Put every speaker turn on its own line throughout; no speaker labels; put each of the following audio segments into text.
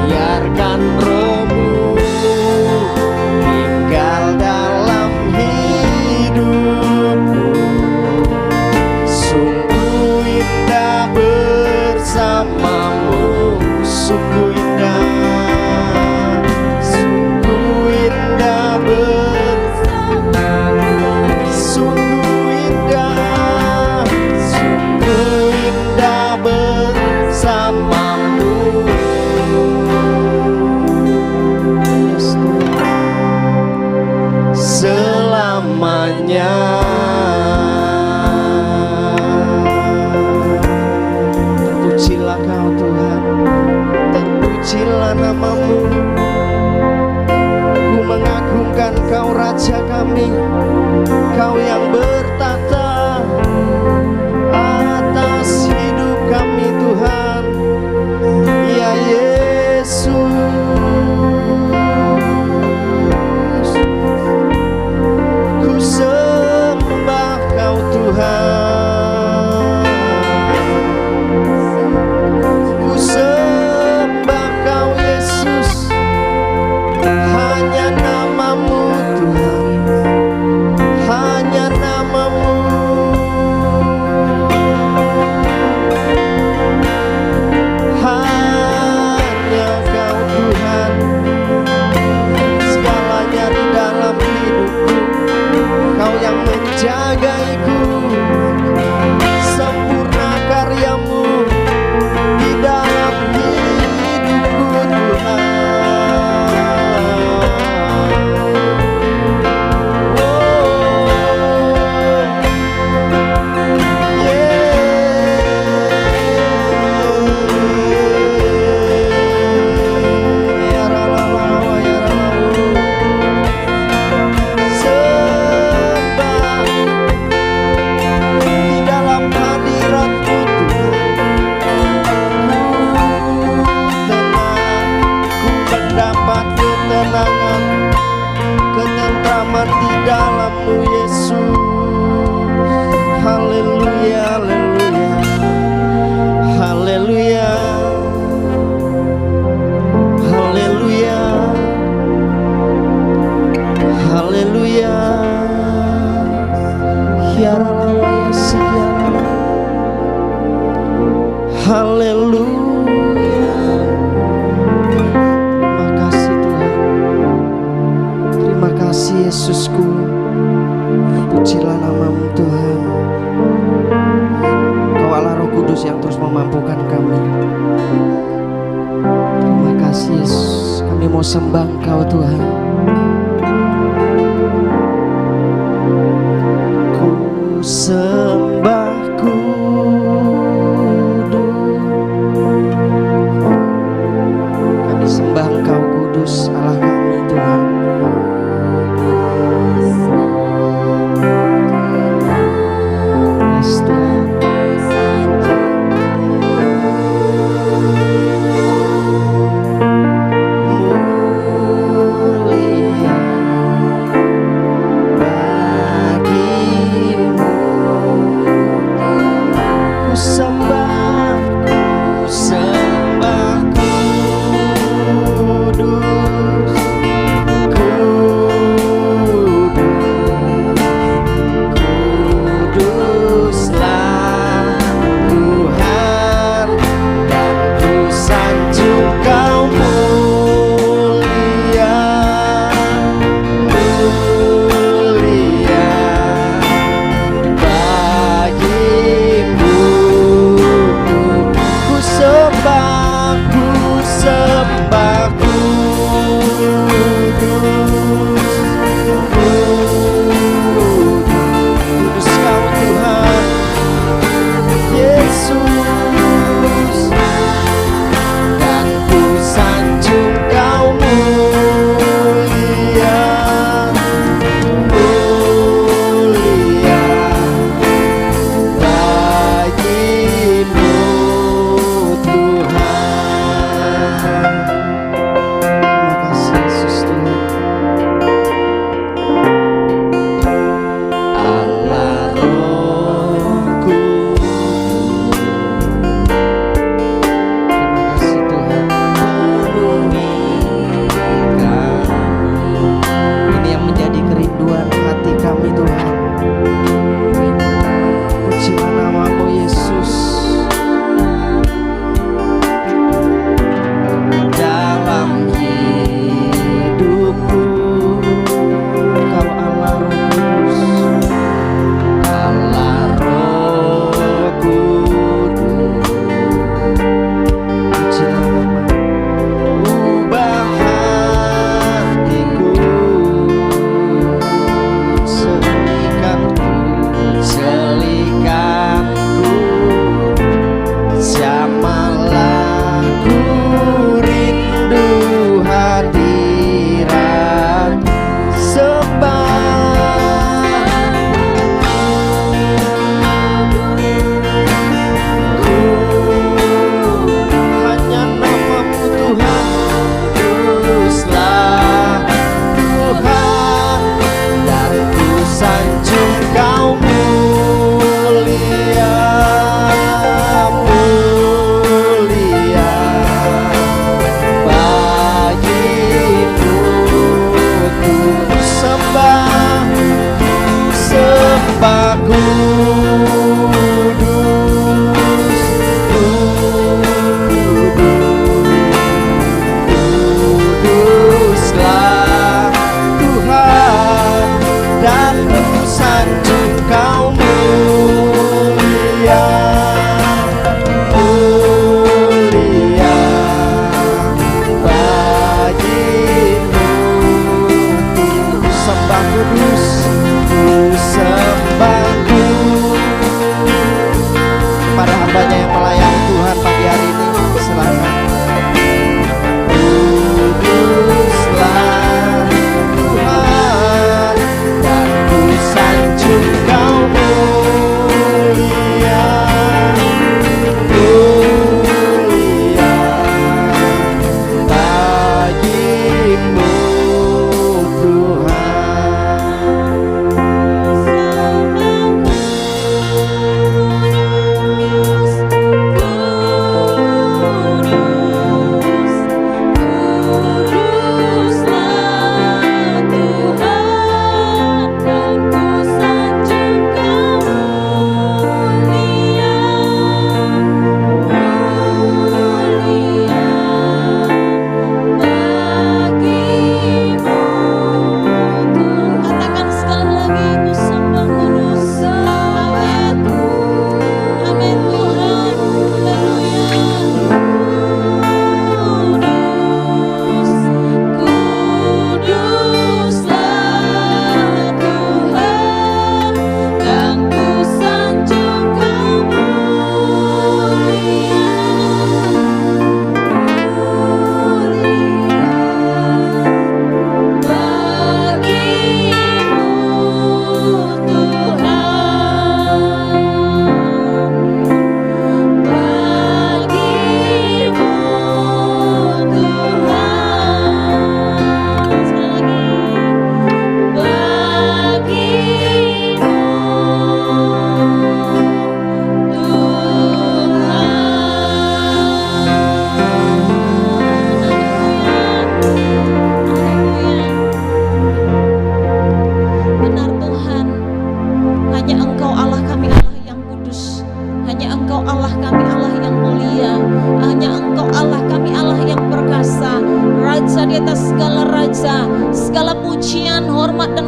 Biarkan Roh-Mu tinggal dalam hidupku. Sungguh indah bersamamu, sungguh indah, sungguh indah bersamamu, sungguh indah, sungguh indah bersamamu. Yes, Tuhan. Selamanya. Terpujilah Kau Tuhan, terpujilah nama-Mu. Ku mengagungkan Kau Raja kami, Kau yang bertata atas hidup kami Tuhan. Ya Yesus, ku sembah Kau Tuhan, ku sembah Kau Yesus. Hanya nama-Mu Tuhan, hanya nama-Mu. Hanya Kau Tuhan, segalanya di dalam hidupku. Kau yang menjagaiku, sempurna karya-Mu di dalam hidupku Tuhan. Ketentraman di dalam-Mu Yesus. Haleluya, haleluya, haleluya, haleluya, haleluya. Haleluya. Terima kasih Tuhan, terima kasih Yesusku. Pujilah nama-Mu Tuhan. Kau Allah Roh Kudus yang terus memampukan kami. Terima kasih Yesus, kami mau sembah Engkau Tuhan. Ku sembah kudus, kami sembah Engkau kudus Allah kami Tuhan. Yes, Tuhan. Mulia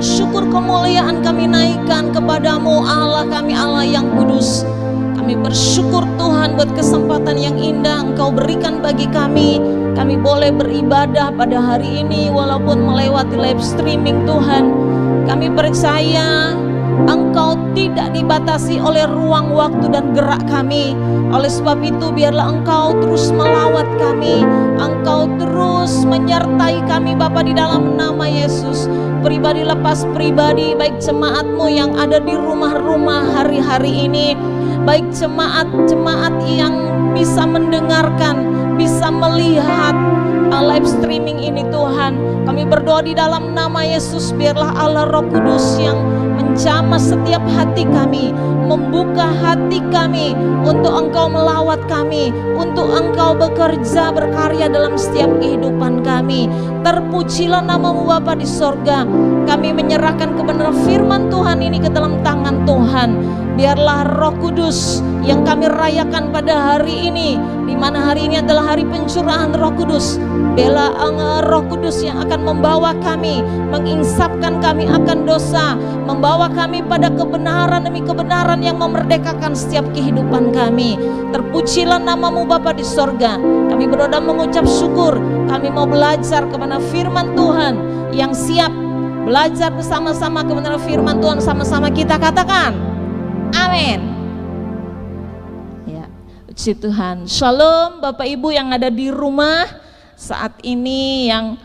syukur kemuliaan kami naikkan kepadamu Allah kami, Allah yang kudus. Kami bersyukur Tuhan buat kesempatan yang indah Engkau berikan bagi kami. Kami boleh beribadah pada hari ini walaupun melewati live streaming Tuhan. Kami percaya Engkau tidak dibatasi oleh ruang, waktu, dan gerak kami. Oleh sebab itu biarlah Engkau terus melawat kami, Engkau terus menyertai kami Bapa di dalam nama Yesus. Pribadi lepas pribadi, baik jemaat-Mu yang ada di rumah-rumah hari-hari ini, baik jemaat-jemaat yang bisa mendengarkan, bisa melihat live streaming ini Tuhan. Kami berdoa di dalam nama Yesus, biarlah Allah Roh Kudus yang menjamah setiap hati kami, membuka hati kami untuk Engkau melawat kami, untuk Engkau bekerja berkarya dalam setiap kehidupan kami. Terpujilah nama-Mu Bapa di sorga. Kami menyerahkan kebenaran firman Tuhan ini ke dalam tangan Tuhan. Biarlah Roh Kudus yang kami rayakan pada hari ini, di mana hari ini adalah hari pencurahan Roh Kudus. Biarlah Roh Kudus yang akan membawa kami, menginsapkan kami akan dosa, membawa kami pada kebenaran demi kebenaran yang memerdekakan setiap kehidupan kami. Terpujilah nama-Mu Bapa di sorga. Kami berdoa dan mengucap syukur. Kami mau belajar kebenaran firman Tuhan, yang siap belajar bersama-sama kebenaran firman Tuhan. Sama-sama kita katakan amin. Ya, puji Tuhan. Shalom Bapak Ibu yang ada di rumah saat ini, yang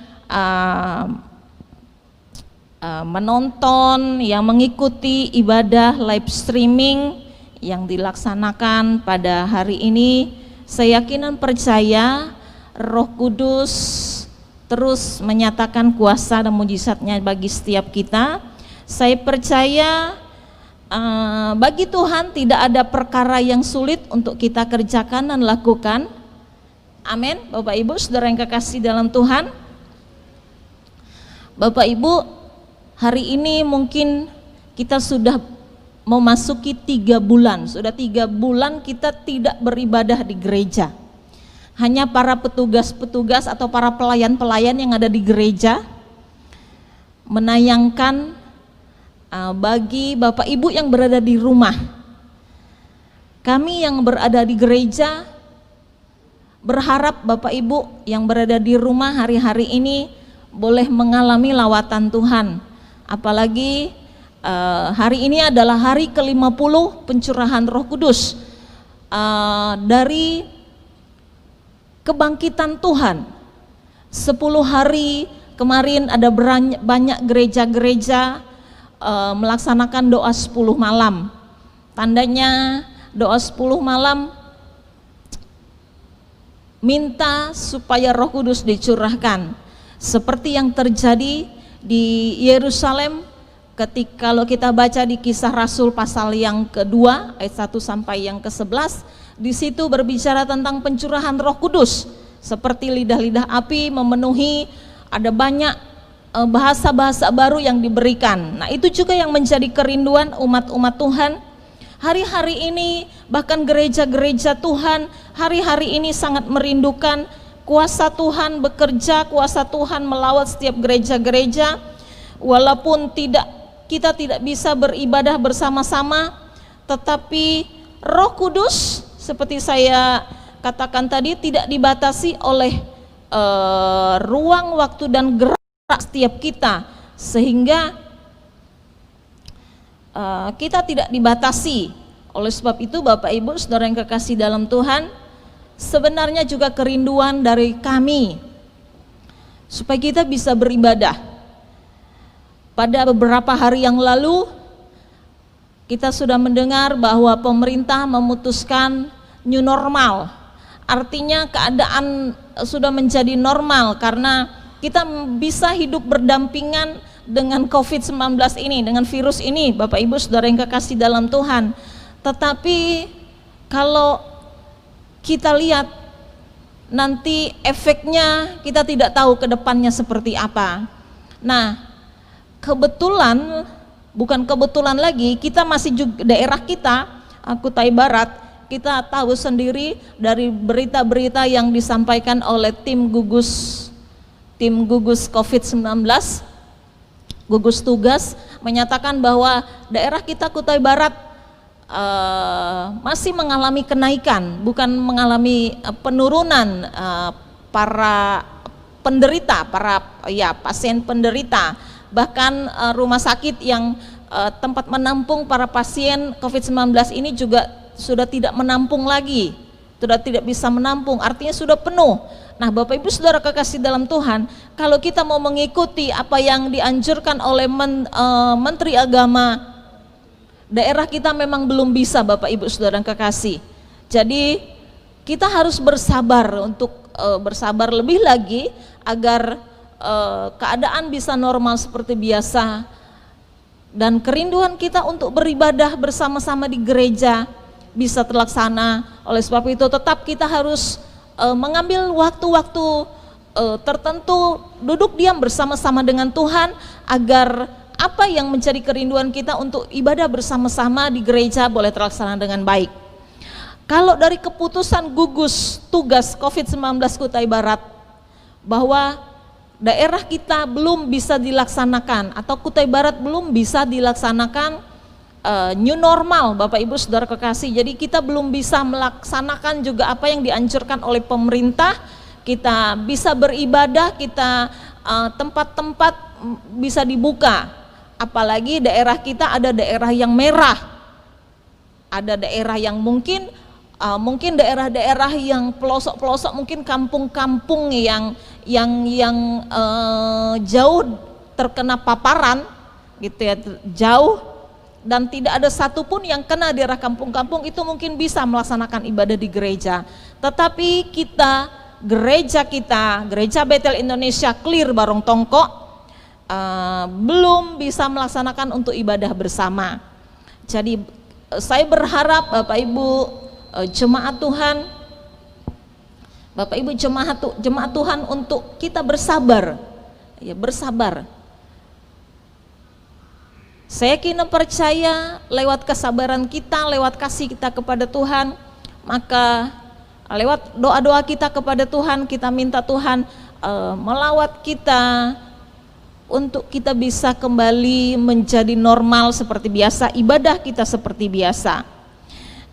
menonton, yang mengikuti ibadah live streaming yang dilaksanakan pada hari ini. Saya yakin dan percaya Roh Kudus terus menyatakan kuasa dan mujizatnya bagi setiap kita. Saya percaya bagi Tuhan tidak ada perkara yang sulit untuk kita kerjakan dan lakukan. Amin. Bapak Ibu saudara yang kekasih dalam Tuhan, Bapak Ibu, hari ini mungkin kita sudah memasuki 3 bulan. Sudah 3 bulan kita tidak beribadah di gereja. Hanya para petugas-petugas atau para pelayan-pelayan yang ada di gereja menayangkan bagi Bapak Ibu yang berada di rumah. Kami yang berada di gereja berharap Bapak Ibu yang berada di rumah hari-hari ini boleh mengalami lawatan Tuhan. Apalagi hari ini adalah hari ke-50 pencurahan Roh Kudus. Dari kebangkitan Tuhan 10 hari kemarin ada banyak gereja-gereja melaksanakan doa 10 malam. Tandanya doa 10 malam minta supaya Roh Kudus dicurahkan, seperti yang terjadi di Yerusalem ketika kalau kita baca di Kisah Rasul pasal yang kedua ayat 1 sampai yang ke-11, di situ berbicara tentang pencurahan Roh Kudus seperti lidah-lidah api memenuhi, ada banyak bahasa-bahasa baru yang diberikan. Nah, itu juga yang menjadi kerinduan umat-umat Tuhan hari-hari ini. Bahkan gereja-gereja Tuhan hari-hari ini sangat merindukan kuasa Tuhan bekerja, kuasa Tuhan melawat setiap gereja-gereja. Walaupun kita tidak bisa beribadah bersama-sama, tetapi Roh Kudus seperti saya katakan tadi tidak dibatasi oleh ruang, waktu, dan gerak setiap kita, sehingga kita tidak dibatasi. Oleh sebab itu Bapak Ibu saudara yang kekasih dalam Tuhan, sebenarnya juga kerinduan dari kami supaya kita bisa beribadah. Pada beberapa hari yang lalu kita sudah mendengar bahwa pemerintah memutuskan new normal. Artinya keadaan sudah menjadi normal karena kita bisa hidup berdampingan dengan COVID-19 ini, dengan virus ini, Bapak Ibu saudara yang kekasih dalam Tuhan. Tetapi kalau kita lihat nanti efeknya, kita tidak tahu ke depannya seperti apa. Nah, kebetulan, bukan kebetulan lagi, kita masih juga daerah kita, Kutai Barat, kita tahu sendiri dari berita-berita yang disampaikan oleh tim gugus COVID-19 gugus tugas menyatakan bahwa daerah kita Kutai Barat masih mengalami kenaikan, bukan mengalami penurunan para penderita, pasien penderita. Bahkan rumah sakit yang tempat menampung para pasien COVID-19 ini juga sudah tidak menampung lagi, sudah tidak bisa menampung, artinya sudah penuh. Nah, Bapak Ibu Saudara kekasih dalam Tuhan, kalau kita mau mengikuti apa yang dianjurkan oleh Menteri Agama, daerah kita memang belum bisa, Bapak Ibu Saudara kekasih. Jadi kita harus bersabar untuk bersabar lebih lagi agar keadaan bisa normal seperti biasa, dan kerinduan kita untuk beribadah bersama-sama di gereja bisa terlaksana. Oleh sebab itu tetap kita harus mengambil waktu-waktu tertentu duduk diam bersama-sama dengan Tuhan, agar apa yang menjadi kerinduan kita untuk ibadah bersama-sama di gereja boleh terlaksana dengan baik. Kalau dari keputusan gugus tugas COVID-19 Kutai Barat bahwa daerah kita belum bisa dilaksanakan atau Kutai Barat belum bisa dilaksanakan new normal, Bapak Ibu Saudara kekasih, jadi kita belum bisa melaksanakan juga apa yang dianjurkan oleh pemerintah. Kita bisa beribadah, kita tempat-tempat bisa dibuka, apalagi daerah kita ada daerah yang merah, ada daerah yang mungkin daerah-daerah yang pelosok-pelosok, mungkin kampung-kampung yang jauh terkena paparan gitu ya, jauh, dan tidak ada satupun yang kena daerah kampung-kampung itu mungkin bisa melaksanakan ibadah di gereja. Tetapi gereja Betel Indonesia Clear Barong Tongko belum bisa melaksanakan untuk ibadah bersama. Jadi saya berharap Bapak Ibu jemaat Tuhan, Bapak Ibu jemaat Tuhan, untuk kita bersabar, ya, bersabar. Saya kini percaya lewat kesabaran kita, lewat kasih kita kepada Tuhan, maka lewat doa-doa kita kepada Tuhan, kita minta Tuhan melawat kita untuk kita bisa kembali menjadi normal seperti biasa, ibadah kita seperti biasa.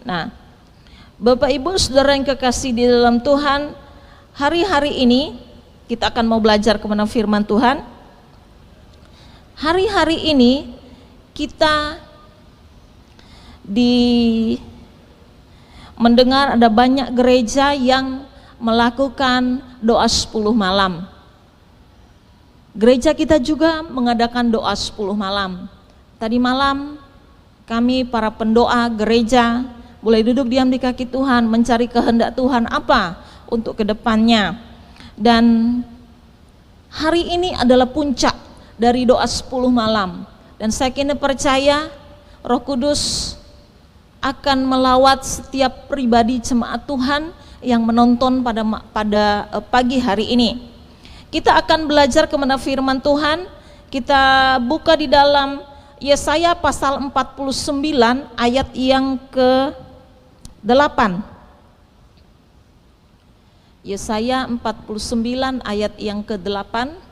Nah, Bapak Ibu Saudara yang kekasih di dalam Tuhan, hari-hari ini kita akan mau belajar kebenaran firman Tuhan. Hari-hari ini kita mendengar ada banyak gereja yang melakukan doa 10 malam. Gereja kita juga mengadakan doa 10 malam. Tadi malam kami para pendoa gereja boleh duduk diam di kaki Tuhan, mencari kehendak Tuhan apa untuk kedepannya. Dan hari ini adalah puncak dari doa 10 malam. Dan saya kini percaya Roh Kudus akan melawat setiap pribadi jemaat Tuhan yang menonton pada pagi hari ini. Kita akan belajar kebenaran firman Tuhan. Kita buka di dalam Yesaya pasal 49 ayat yang ke-8. Yesaya 49 ayat yang ke-8.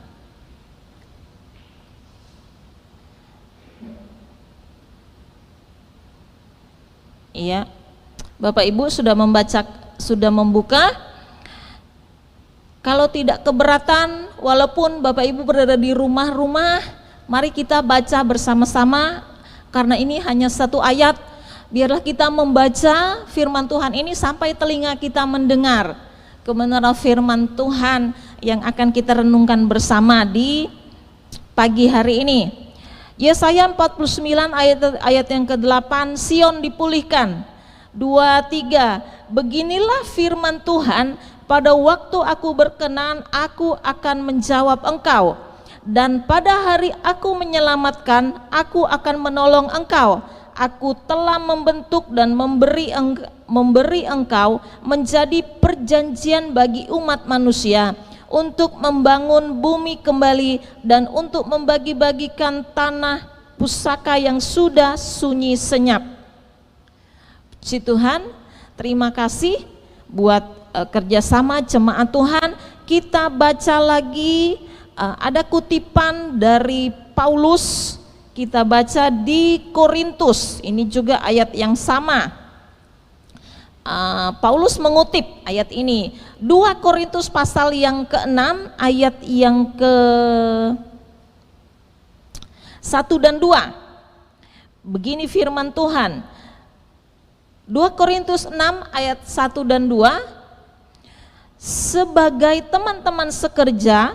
Iya, Bapak Ibu sudah membuka. Kalau tidak keberatan, walaupun Bapak Ibu berada di rumah-rumah, mari kita baca bersama-sama, karena ini hanya satu ayat. Biarlah kita membaca firman Tuhan ini sampai telinga kita mendengar kebenaran firman Tuhan yang akan kita renungkan bersama di pagi hari ini. Yesaya 49 ayat yang ke-8, Sion dipulihkan. 2-3, beginilah firman Tuhan, pada waktu aku berkenan aku akan menjawab engkau, dan pada hari aku menyelamatkan aku akan menolong engkau. Aku telah membentuk dan memberi engkau menjadi perjanjian bagi umat manusia, untuk membangun bumi kembali dan untuk membagi-bagikan tanah pusaka yang sudah sunyi senyap. Puji Tuhan, terima kasih buat kerjasama jemaat Tuhan. Kita baca lagi, ada kutipan dari Paulus, kita baca di Korintus, ini juga ayat yang sama. Paulus mengutip ayat ini, 2 Korintus pasal yang ke-6 ayat yang ke-1 dan 2. Begini firman Tuhan, 2 Korintus 6 ayat 1 dan 2, sebagai teman-teman sekerja,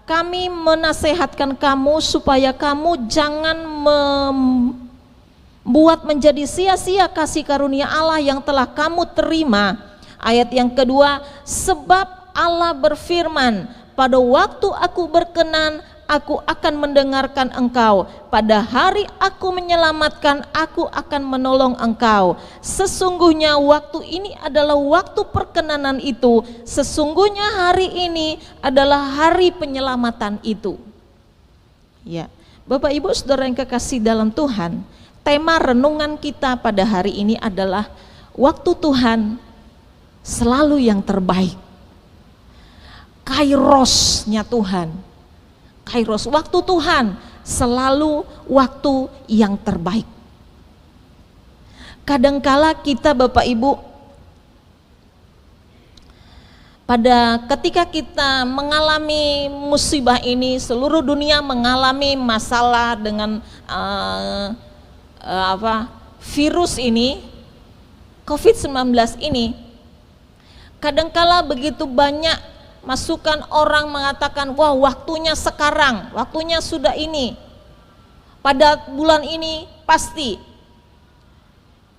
kami menasehatkan kamu supaya kamu jangan membuat menjadi sia-sia kasih karunia Allah yang telah kamu terima. Ayat yang kedua, sebab Allah berfirman, pada waktu aku berkenan, aku akan mendengarkan engkau. Pada hari aku menyelamatkan, aku akan menolong engkau. Sesungguhnya waktu ini adalah waktu perkenanan itu. Sesungguhnya hari ini adalah hari penyelamatan itu. Ya, Bapak Ibu Saudara yang kekasih dalam Tuhan, tema renungan kita pada hari ini adalah waktu Tuhan selalu yang terbaik. Kairosnya Tuhan. Kairos, waktu Tuhan selalu waktu yang terbaik. Kadangkala kita Bapak Ibu, ketika kita mengalami musibah ini, seluruh dunia mengalami masalah dengan virus ini, COVID-19 ini, kadangkala begitu banyak masukan orang mengatakan, wah waktunya sekarang, waktunya sudah ini, pada bulan ini pasti.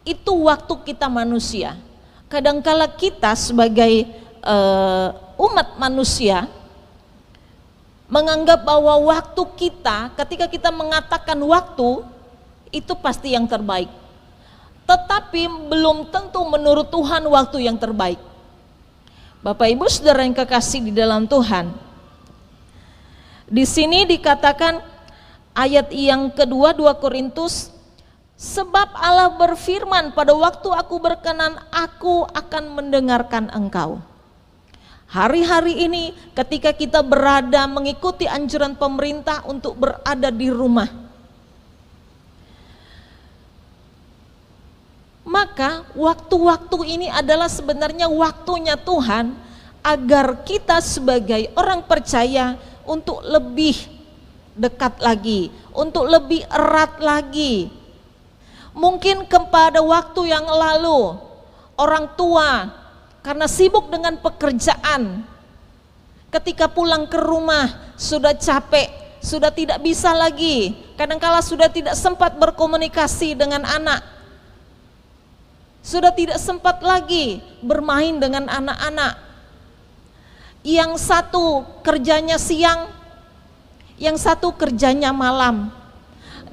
Itu waktu kita manusia. Kadangkala kita sebagai umat manusia menganggap bahwa waktu kita, ketika kita mengatakan waktu, itu pasti yang terbaik. Tetapi belum tentu menurut Tuhan waktu yang terbaik. Bapak Ibu Saudara yang kekasih di dalam Tuhan, di sini dikatakan ayat yang kedua 2 Korintus, sebab Allah berfirman, pada waktu aku berkenan, aku akan mendengarkan engkau. Hari-hari ini ketika kita berada mengikuti anjuran pemerintah untuk berada di rumah, maka waktu-waktu ini adalah sebenarnya waktunya Tuhan agar kita sebagai orang percaya untuk lebih dekat lagi, untuk lebih erat lagi. Mungkin kepada waktu yang lalu orang tua karena sibuk dengan pekerjaan, ketika pulang ke rumah sudah capek, sudah tidak bisa lagi, kadangkala sudah tidak sempat berkomunikasi dengan anak, sudah tidak sempat lagi bermain dengan anak-anak. Yang satu kerjanya siang, yang satu kerjanya malam,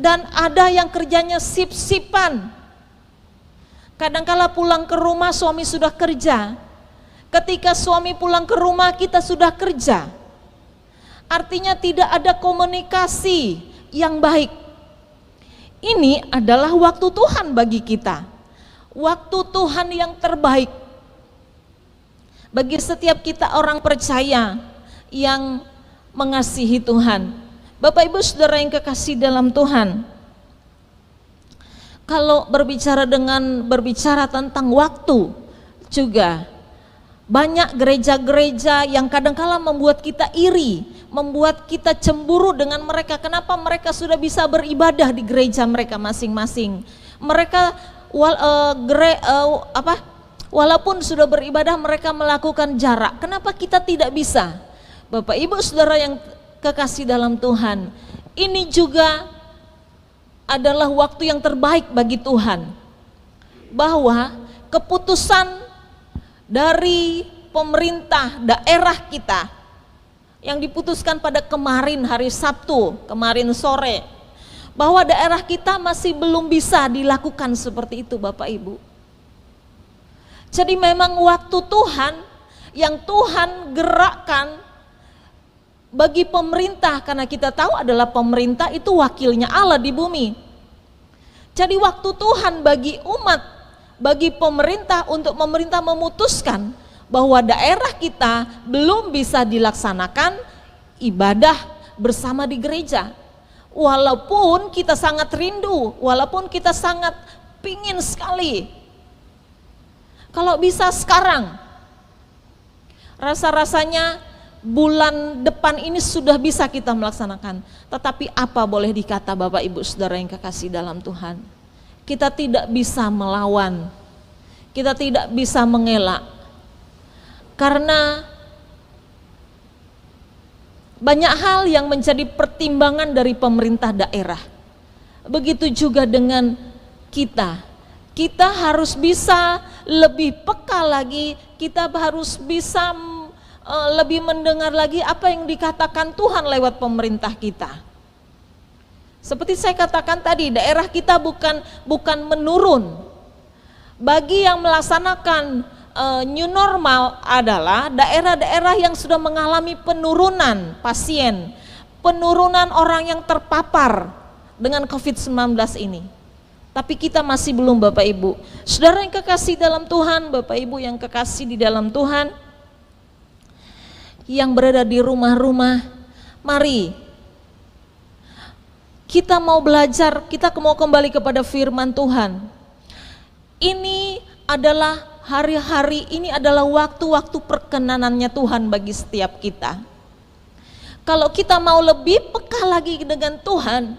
dan ada yang kerjanya sip-sipan. Kadangkala pulang ke rumah suami sudah kerja, ketika suami pulang ke rumah kita sudah kerja. Artinya tidak ada komunikasi yang baik. Ini adalah waktu Tuhan bagi kita, waktu Tuhan yang terbaik bagi setiap kita orang percaya yang mengasihi Tuhan. Bapak Ibu Saudara yang kekasih dalam Tuhan, kalau berbicara tentang waktu juga banyak gereja-gereja yang kadangkala membuat kita iri, membuat kita cemburu dengan mereka. Kenapa mereka sudah bisa beribadah di gereja mereka masing-masing? Mereka walaupun sudah beribadah mereka melakukan jarak. Kenapa kita tidak bisa? Bapak Ibu Saudara yang kekasih dalam Tuhan, ini juga adalah waktu yang terbaik bagi Tuhan, bahwa keputusan dari pemerintah daerah kita yang diputuskan pada kemarin hari Sabtu, kemarin sore, bahwa daerah kita masih belum bisa dilakukan seperti itu Bapak Ibu. Jadi memang waktu Tuhan yang Tuhan gerakkan bagi pemerintah, karena kita tahu adalah pemerintah itu wakilnya Allah di bumi. Jadi waktu Tuhan bagi umat, bagi pemerintah untuk pemerintah memutuskan bahwa daerah kita belum bisa dilaksanakan ibadah bersama di gereja. Walaupun kita sangat rindu, walaupun kita sangat pingin sekali, kalau bisa sekarang, rasa-rasanya bulan depan ini sudah bisa kita melaksanakan. Tetapi apa boleh dikata Bapak Ibu Saudara yang kekasih dalam Tuhan, kita tidak bisa melawan, kita tidak bisa mengelak, karena banyak hal yang menjadi pertimbangan dari pemerintah daerah. Begitu juga dengan kita. Kita harus bisa lebih peka lagi, kita harus bisa lebih mendengar lagi apa yang dikatakan Tuhan lewat pemerintah kita. Seperti saya katakan tadi, daerah kita bukan menurun. Bagi yang melaksanakan new normal adalah daerah-daerah yang sudah mengalami penurunan pasien, penurunan orang yang terpapar dengan COVID-19 ini. Tapi kita masih belum, Bapak Ibu. Saudara yang kekasih dalam Tuhan, Bapak Ibu yang kekasih di dalam Tuhan, yang berada di rumah-rumah, mari kita mau belajar, kita mau kembali kepada firman Tuhan. Ini adalah hari-hari, ini adalah waktu-waktu perkenanannya Tuhan bagi setiap kita. Kalau kita mau lebih peka lagi dengan Tuhan,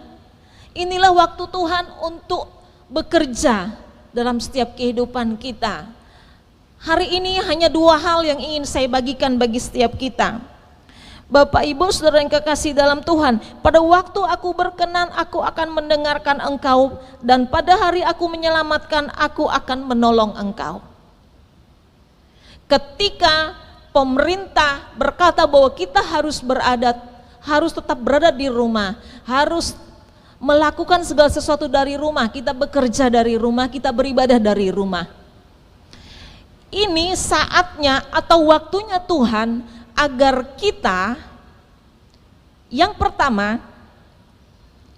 inilah waktu Tuhan untuk bekerja dalam setiap kehidupan kita. Hari ini hanya dua hal yang ingin saya bagikan bagi setiap kita. Bapak Ibu Saudara yang kekasih dalam Tuhan, pada waktu aku berkenan, aku akan mendengarkan engkau, dan pada hari aku menyelamatkan, aku akan menolong engkau. Ketika pemerintah berkata bahwa kita harus tetap berada di rumah, harus melakukan segala sesuatu dari rumah, kita bekerja dari rumah, kita beribadah dari rumah. Ini saatnya atau waktunya Tuhan agar kita, yang pertama,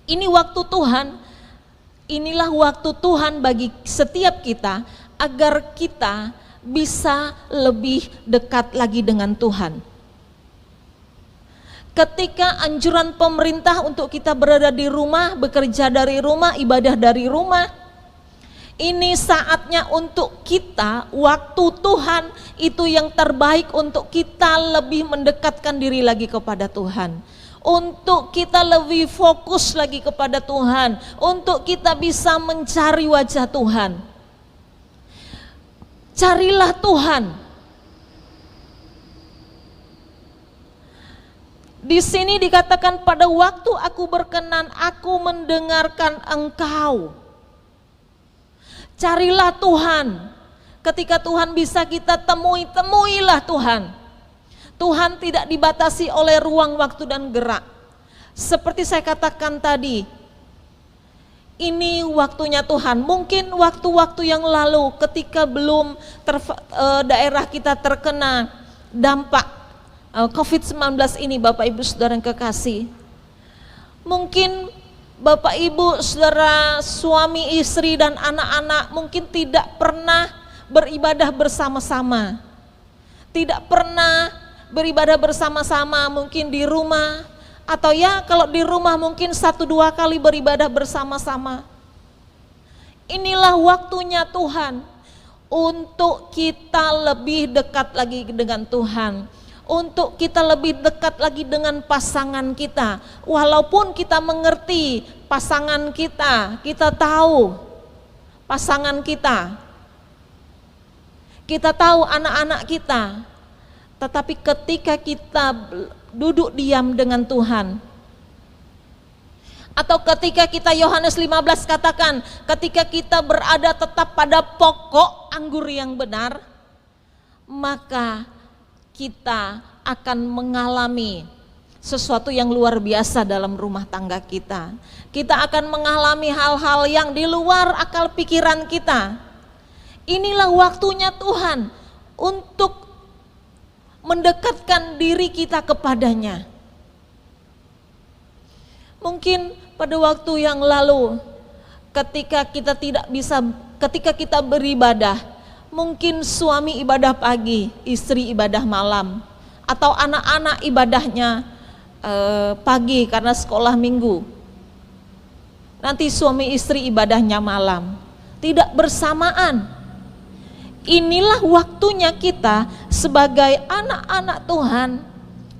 ini waktu Tuhan, inilah waktu Tuhan bagi setiap kita agar kita bisa lebih dekat lagi dengan Tuhan. Ketika anjuran pemerintah untuk kita berada di rumah, bekerja dari rumah, ibadah dari rumah, ini saatnya untuk kita, waktu Tuhan itu yang terbaik untuk kita lebih mendekatkan diri lagi kepada Tuhan. Untuk kita lebih fokus lagi kepada Tuhan, untuk kita bisa mencari wajah Tuhan. Carilah Tuhan. Di sini dikatakan pada waktu aku berkenan, aku mendengarkan engkau. Carilah Tuhan. Ketika Tuhan bisa kita temui, temuilah Tuhan. Tuhan tidak dibatasi oleh ruang, waktu, dan gerak. Seperti saya katakan tadi, ini waktunya Tuhan. Mungkin waktu-waktu yang lalu ketika belum daerah kita terkena dampak COVID-19 ini, Bapak Ibu Saudara yang kekasih, mungkin Bapak Ibu Saudara, suami, istri, dan anak-anak mungkin tidak pernah beribadah bersama-sama, tidak pernah beribadah bersama-sama, mungkin di rumah, atau ya kalau di rumah mungkin 1-2 kali beribadah bersama-sama. Inilah waktunya Tuhan untuk kita lebih dekat lagi dengan Tuhan, untuk kita lebih dekat lagi dengan pasangan kita. Walaupun kita mengerti pasangan kita, kita tahu pasangan kita tahu anak-anak kita, tetapi ketika kita duduk diam dengan Tuhan, atau ketika kita, Yohanes 15 katakan, ketika kita berada tetap pada pokok anggur yang benar, maka kita akan mengalami sesuatu yang luar biasa dalam rumah tangga kita. Kita akan mengalami hal-hal yang di luar akal pikiran kita. Inilah waktunya Tuhan untuk mendekatkan diri kita kepadanya. Mungkin pada waktu yang lalu ketika kita beribadah, mungkin suami ibadah pagi, istri ibadah malam, atau anak-anak ibadahnya pagi karena sekolah minggu. nanti suami istri ibadahnya malam, tidak bersamaan. Inilah waktunya kita sebagai anak-anak Tuhan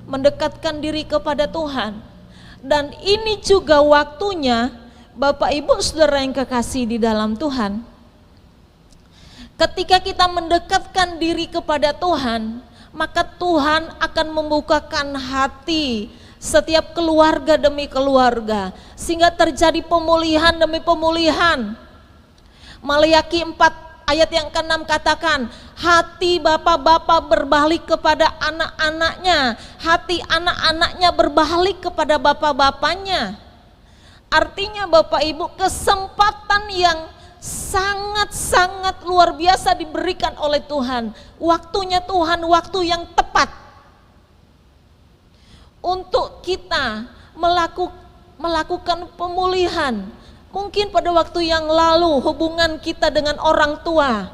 mendekatkan diri kepada Tuhan. Dan ini juga waktunya Bapak Ibu Saudara yang kekasih di dalam Tuhan, ketika kita mendekatkan diri kepada Tuhan, maka Tuhan akan membukakan hati setiap keluarga demi keluarga, sehingga terjadi pemulihan demi pemulihan. Maleakhi 4 ayat yang ke-6 katakan, hati bapak-bapak berbalik kepada anak-anaknya, hati anak-anaknya berbalik kepada bapak-bapaknya. Artinya Bapak Ibu, kesempatan yang sangat-sangat luar biasa diberikan oleh Tuhan. Waktunya Tuhan, waktu yang tepat untuk kita melakukan pemulihan. Mungkin pada waktu yang lalu hubungan kita dengan orang tua,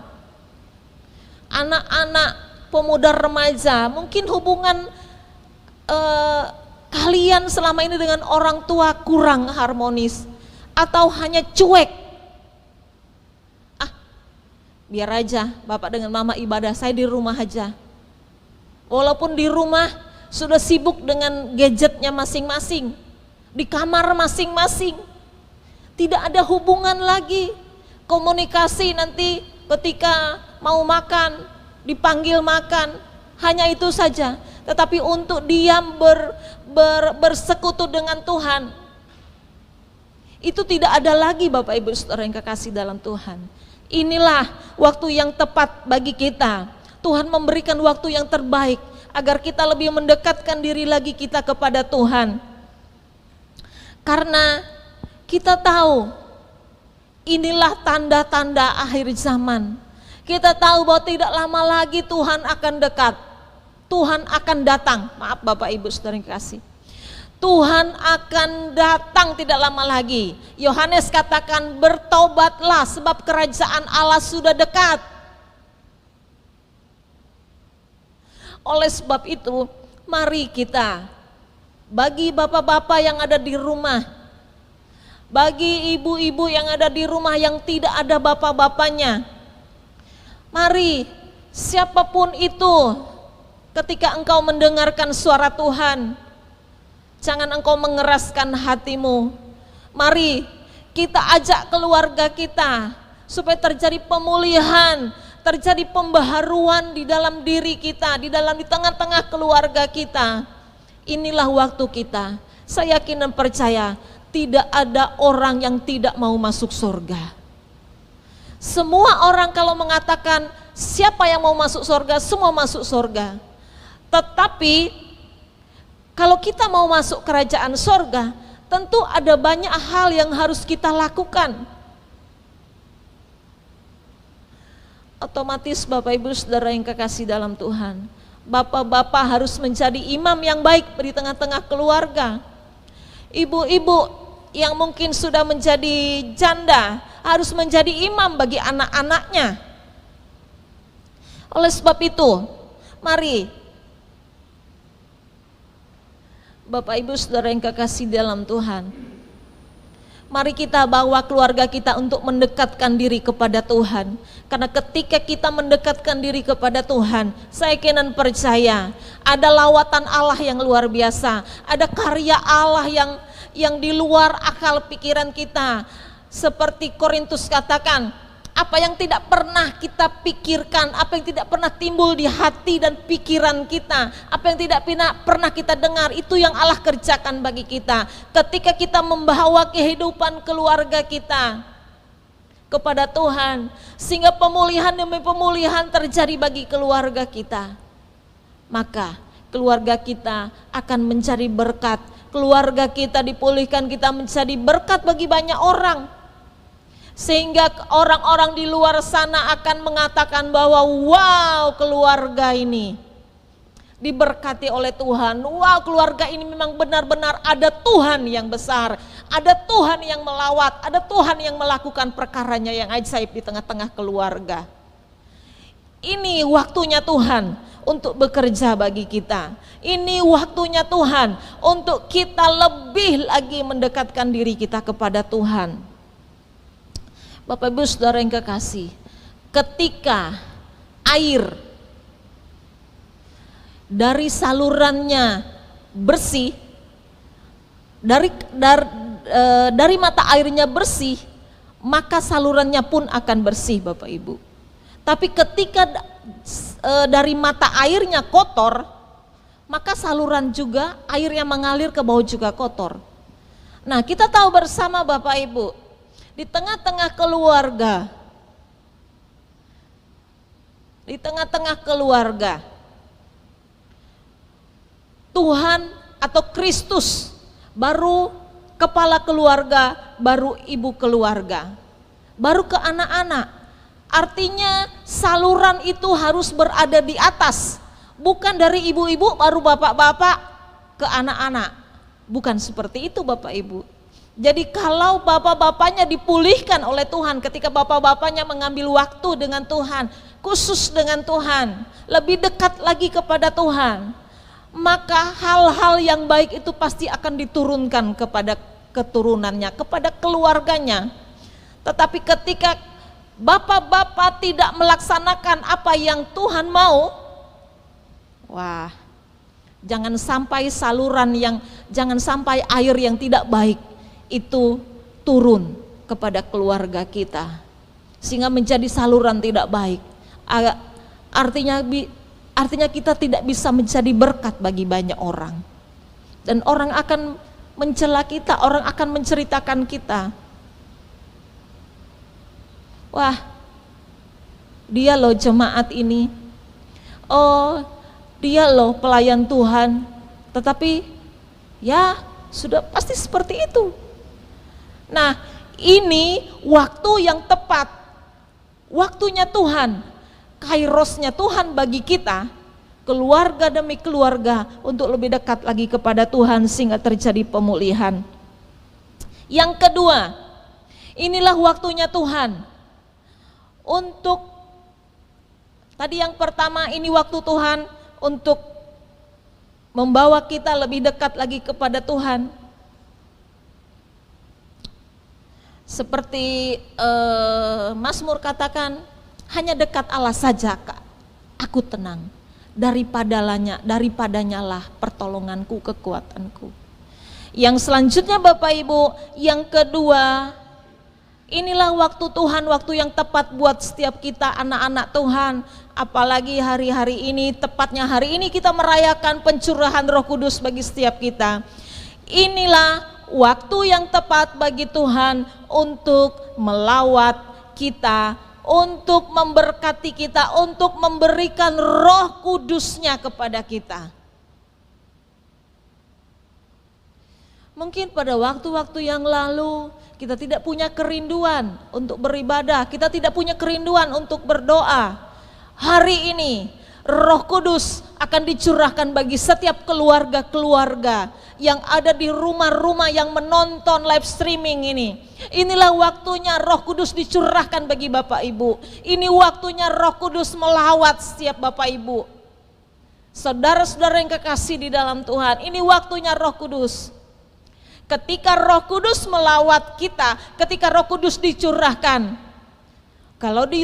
anak-anak, pemuda, remaja, mungkin hubungan kalian selama ini dengan orang tua kurang harmonis atau hanya cuek. Biar aja bapak dengan mama ibadah, saya di rumah aja. Walaupun di rumah sudah sibuk dengan gadgetnya masing-masing, di kamar masing-masing, tidak ada hubungan lagi, komunikasi nanti ketika mau makan, dipanggil makan, hanya itu saja. Tetapi untuk diam bersekutu dengan Tuhan, itu tidak ada lagi Bapak Ibu Saudara yang kekasih dalam Tuhan. Inilah waktu yang tepat bagi kita. Tuhan memberikan waktu yang terbaik agar kita lebih mendekatkan diri lagi kita kepada Tuhan. Karena kita tahu inilah tanda-tanda akhir zaman. Kita tahu bahwa tidak lama lagi Tuhan akan dekat. Tuhan akan datang. Maaf Bapak Ibu Saudara yang kasih. Tuhan akan datang tidak lama lagi. Yohanes katakan, bertobatlah sebab kerajaan Allah sudah dekat. Oleh sebab itu, mari kita, bagi bapak-bapak yang ada di rumah, bagi ibu-ibu yang ada di rumah yang tidak ada bapak-bapaknya, mari siapapun itu, ketika engkau mendengarkan suara Tuhan, jangan engkau mengeraskan hatimu. Mari kita ajak keluarga kita supaya terjadi pemulihan, terjadi pembaharuan di dalam diri kita, di tengah-tengah keluarga kita. Inilah waktu kita. Saya yakin dan percaya tidak ada orang yang tidak mau masuk surga. Semua orang kalau mengatakan siapa yang mau masuk surga, semua masuk surga. Tetapi kalau kita mau masuk kerajaan surga, tentu ada banyak hal yang harus kita lakukan. Otomatis Bapak Ibu Saudara yang kekasih dalam Tuhan, bapak-bapak harus menjadi imam yang baik di tengah-tengah keluarga. Ibu-ibu yang mungkin sudah menjadi janda harus menjadi imam bagi anak-anaknya. Oleh sebab itu, mari Bapak Ibu Saudara yang kekasih dalam Tuhan, mari kita bawa keluarga kita untuk mendekatkan diri kepada Tuhan. Karena ketika kita mendekatkan diri kepada Tuhan, saya yakin dan percaya ada lawatan Allah yang luar biasa, ada karya Allah yang di luar akal pikiran kita. Seperti Korintus katakan, apa yang tidak pernah kita pikirkan, apa yang tidak pernah timbul di hati dan pikiran kita, apa yang tidak pernah kita dengar, itu yang Allah kerjakan bagi kita. Ketika kita membawa kehidupan keluarga kita kepada Tuhan, sehingga pemulihan demi pemulihan terjadi bagi keluarga kita, maka keluarga kita akan mencari berkat. Keluarga kita dipulihkan, kita menjadi berkat bagi banyak orang. Sehingga orang-orang di luar sana akan mengatakan bahwa wow, keluarga ini diberkati oleh Tuhan. Wow, keluarga ini memang benar-benar ada Tuhan yang besar, ada Tuhan yang melawat, ada Tuhan yang melakukan perkaranya yang ajaib di tengah-tengah keluarga. Ini waktunya Tuhan untuk bekerja bagi kita. Ini waktunya Tuhan untuk kita lebih lagi mendekatkan diri kita kepada Tuhan. Bapak Ibu Saudara yang kekasih, ketika air dari salurannya bersih, dari mata airnya bersih, maka salurannya pun akan bersih, Bapak Ibu. Tapi ketika dari mata airnya kotor, maka saluran juga air yang mengalir ke bawah juga kotor. Nah, kita tahu bersama Bapak Ibu, di tengah-tengah keluarga, Tuhan atau Kristus baru kepala keluarga, baru ibu keluarga, baru ke anak-anak. Artinya saluran itu harus berada di atas, bukan dari ibu-ibu baru bapak-bapak ke anak-anak. Bukan seperti itu Bapak Ibu. Jadi kalau bapak-bapaknya dipulihkan oleh Tuhan, ketika bapak-bapaknya mengambil waktu dengan Tuhan, khusus dengan Tuhan, lebih dekat lagi kepada Tuhan, maka hal-hal yang baik itu pasti akan diturunkan kepada keturunannya, kepada keluarganya. Tetapi ketika bapak-bapak tidak melaksanakan apa yang Tuhan mau, wah, jangan sampai jangan sampai air yang tidak baik itu turun kepada keluarga kita, sehingga menjadi saluran tidak baik. Artinya kita tidak bisa menjadi berkat bagi banyak orang, dan orang akan mencela kita, orang akan menceritakan kita, wah, dia loh jemaat ini, oh dia loh pelayan Tuhan, tetapi ya sudah pasti seperti itu. Nah, ini waktu yang tepat, waktunya Tuhan, kairosnya Tuhan bagi kita, keluarga demi keluarga, untuk lebih dekat lagi kepada Tuhan sehingga terjadi pemulihan. Yang kedua, inilah waktunya Tuhan untuk, tadi yang pertama ini waktu Tuhan untuk membawa kita lebih dekat lagi kepada Tuhan. Seperti Mazmur katakan, hanya dekat Allah saja aku tenang, daripadanya lah pertolonganku, kekuatanku. Yang selanjutnya Bapak Ibu, yang kedua, inilah waktu Tuhan, waktu yang tepat buat setiap kita anak-anak Tuhan. Apalagi hari-hari ini, tepatnya hari ini kita merayakan pencurahan Roh Kudus bagi setiap kita. Inilah waktu yang tepat bagi Tuhan untuk melawat kita, untuk memberkati kita, untuk memberikan Roh Kudus-Nya kepada kita. Mungkin pada waktu-waktu yang lalu kita tidak punya kerinduan untuk beribadah, kita tidak punya kerinduan untuk berdoa. Hari ini Roh Kudus akan dicurahkan bagi setiap keluarga-keluarga yang ada di rumah-rumah yang menonton live streaming ini. Inilah waktunya Roh Kudus dicurahkan bagi Bapak Ibu. Ini waktunya Roh Kudus melawat setiap Bapak Ibu. Saudara-saudara yang kekasih di dalam Tuhan, ini waktunya Roh Kudus. Ketika Roh Kudus melawat kita, ketika Roh Kudus dicurahkan. Kalau di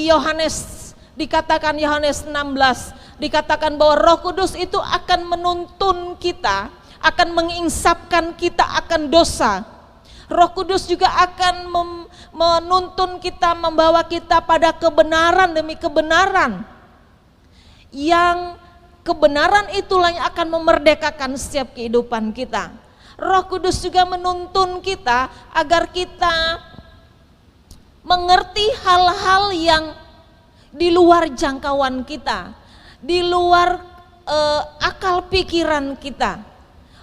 Yohanes dikatakan, Yohanes 16 dikatakan bahwa Roh Kudus itu akan menuntun kita, akan menginsapkan kita akan dosa. Roh Kudus juga akan menuntun kita, membawa kita pada kebenaran demi kebenaran. Yang kebenaran itulah yang akan memerdekakan setiap kehidupan kita. Roh Kudus juga menuntun kita agar kita mengerti hal-hal yang di luar jangkauan kita, di luar akal pikiran kita.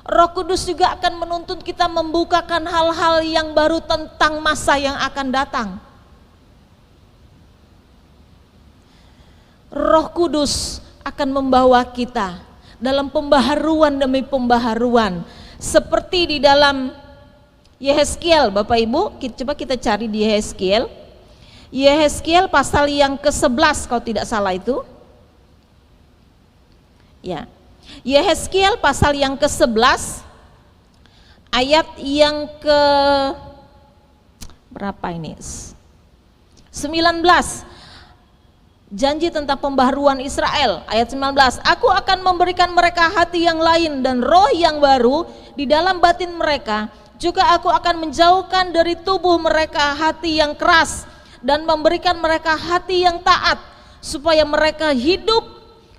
Roh Kudus juga akan menuntun kita membukakan hal-hal yang baru tentang masa yang akan datang. Roh Kudus akan membawa kita dalam pembaharuan demi pembaharuan. Seperti di dalam Yehezkiel, Bapak Ibu, coba kita cari di Yehezkiel. Yehezkiel pasal yang ke-11 kalau tidak salah itu. Ya. Yehezkiel pasal yang ke-11 ayat yang ke berapa ini? 19. Janji tentang pembaharuan Israel ayat 19. Aku akan memberikan mereka hati yang lain dan roh yang baru di dalam batin mereka. Juga aku akan menjauhkan dari tubuh mereka hati yang keras dan memberikan mereka hati yang taat, supaya mereka hidup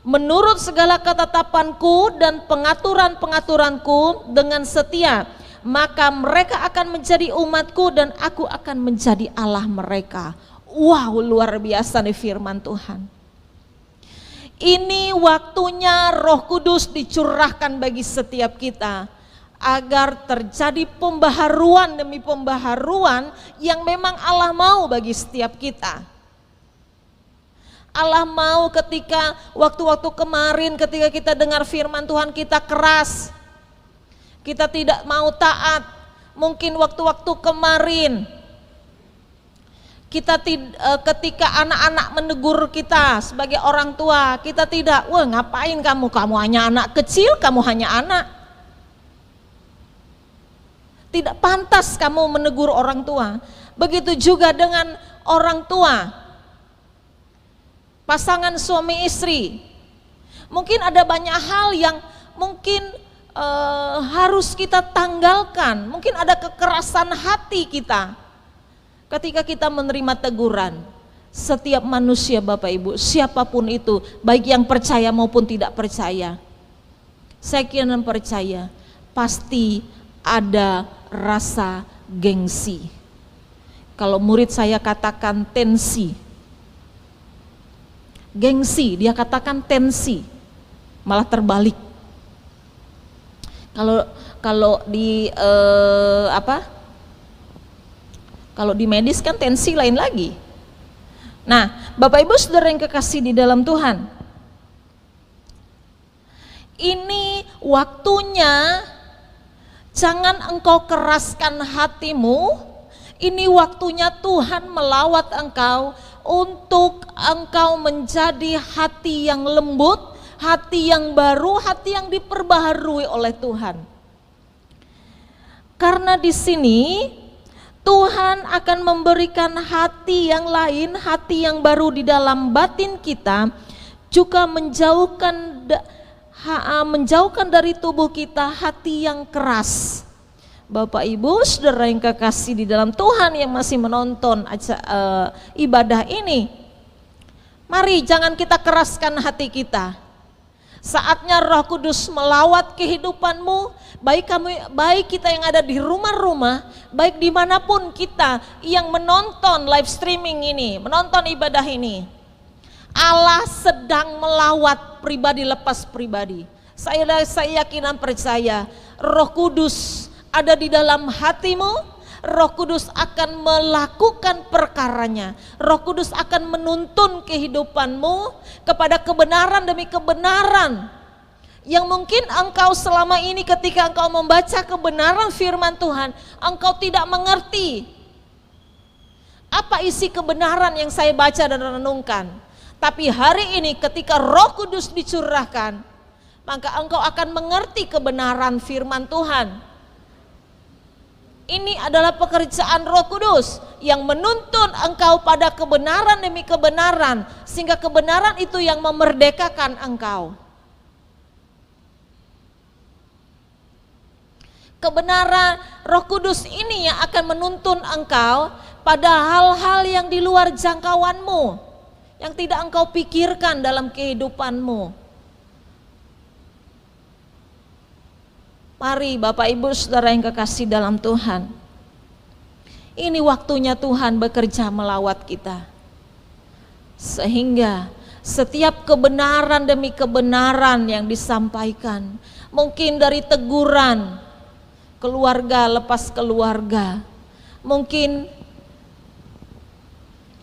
menurut segala ketetapanku dan pengaturan-pengaturanku dengan setia. Maka mereka akan menjadi umatku dan aku akan menjadi Allah mereka. Wow, luar biasa nih firman Tuhan. Ini waktunya Roh Kudus dicurahkan bagi setiap kita, agar terjadi pembaharuan demi pembaharuan yang memang Allah mau bagi setiap kita. Allah mau ketika waktu-waktu kemarin ketika kita dengar firman Tuhan kita keras, kita tidak mau taat. Mungkin waktu-waktu kemarin kita ketika anak-anak menegur kita sebagai orang tua, kita tidak, wah ngapain kamu hanya anak kecil, kamu hanya anak. Tidak pantas kamu menegur orang tua. Begitu juga dengan orang tua, pasangan suami istri. Mungkin ada banyak hal yang mungkin harus kita tanggalkan. Mungkin ada kekerasan hati kita ketika kita menerima teguran. Setiap manusia Bapak Ibu, siapapun itu, baik yang percaya maupun tidak percaya, saya kira dan percaya pasti ada rasa gengsi. Kalau murid saya katakan tensi, gengsi, dia katakan tensi, malah terbalik. Kalau di kalau di medis kan tensi lain lagi. Nah, Bapak Ibu Saudara yang kekasih di dalam Tuhan, ini waktunya jangan engkau keraskan hatimu. Ini waktunya Tuhan melawat engkau untuk engkau menjadi hati yang lembut, hati yang baru, hati yang diperbaharui oleh Tuhan. Karena di sini Tuhan akan memberikan hati yang lain, hati yang baru di dalam batin kita, juga menjauhkan dari tubuh kita hati yang keras. Bapak Ibu Saudara yang kekasih di dalam Tuhan yang masih menonton ibadah ini, mari jangan kita keraskan hati kita. Saatnya Roh Kudus melawat kehidupanmu, baik kita yang ada di rumah-rumah, baik dimanapun kita yang menonton live streaming ini, menonton ibadah ini. Allah sedang melawat pribadi lepas pribadi. Saya yakin dan percaya Roh Kudus ada di dalam hatimu. Roh Kudus akan melakukan perkaranya. Roh Kudus akan menuntun kehidupanmu kepada kebenaran demi kebenaran yang mungkin engkau selama ini ketika engkau membaca kebenaran firman Tuhan, engkau tidak mengerti apa isi kebenaran yang saya baca dan renungkan. Tapi hari ini ketika Roh Kudus dicurahkan, maka engkau akan mengerti kebenaran firman Tuhan. Ini adalah pekerjaan Roh Kudus yang menuntun engkau pada kebenaran demi kebenaran, sehingga kebenaran itu yang memerdekakan engkau. Kebenaran Roh Kudus ini yang akan menuntun engkau pada hal-hal yang di luar jangkauanmu, yang tidak engkau pikirkan dalam kehidupanmu. Mari Bapak Ibu Saudara yang kekasih dalam Tuhan, ini waktunya Tuhan bekerja melawat kita, sehingga setiap kebenaran demi kebenaran yang disampaikan, mungkin dari teguran keluarga lepas keluarga, mungkin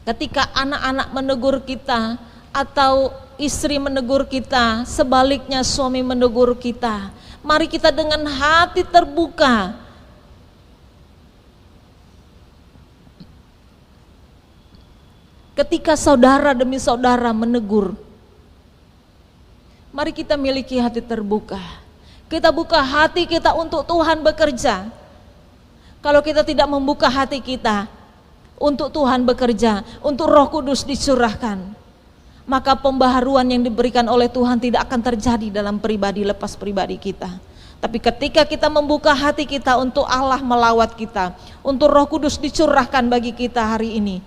ketika anak-anak menegur kita atau istri menegur kita, sebaliknya suami menegur kita. Mari kita dengan hati terbuka ketika saudara demi saudara menegur, Mari kita miliki hati terbuka. Kita buka hati kita untuk Tuhan bekerja. Kalau kita tidak membuka hati kita untuk Tuhan bekerja, untuk Roh Kudus dicurahkan, maka pembaharuan yang diberikan oleh Tuhan tidak akan terjadi dalam pribadi lepas pribadi kita. Tapi ketika kita membuka hati kita untuk Allah melawat kita, untuk Roh Kudus dicurahkan bagi kita hari ini,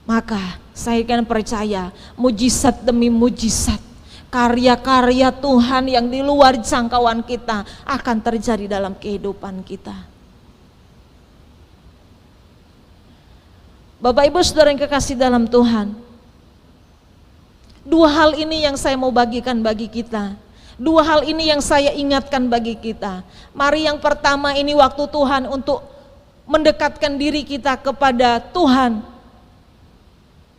maka saya akan percaya mujizat demi mujizat, karya-karya Tuhan yang di luar jangkauan kita akan terjadi dalam kehidupan kita. Bapak Ibu Saudara yang kekasih dalam Tuhan, dua hal ini yang saya mau bagikan bagi kita. Dua hal ini yang saya ingatkan bagi kita. Mari yang pertama ini waktu Tuhan untuk mendekatkan diri kita kepada Tuhan,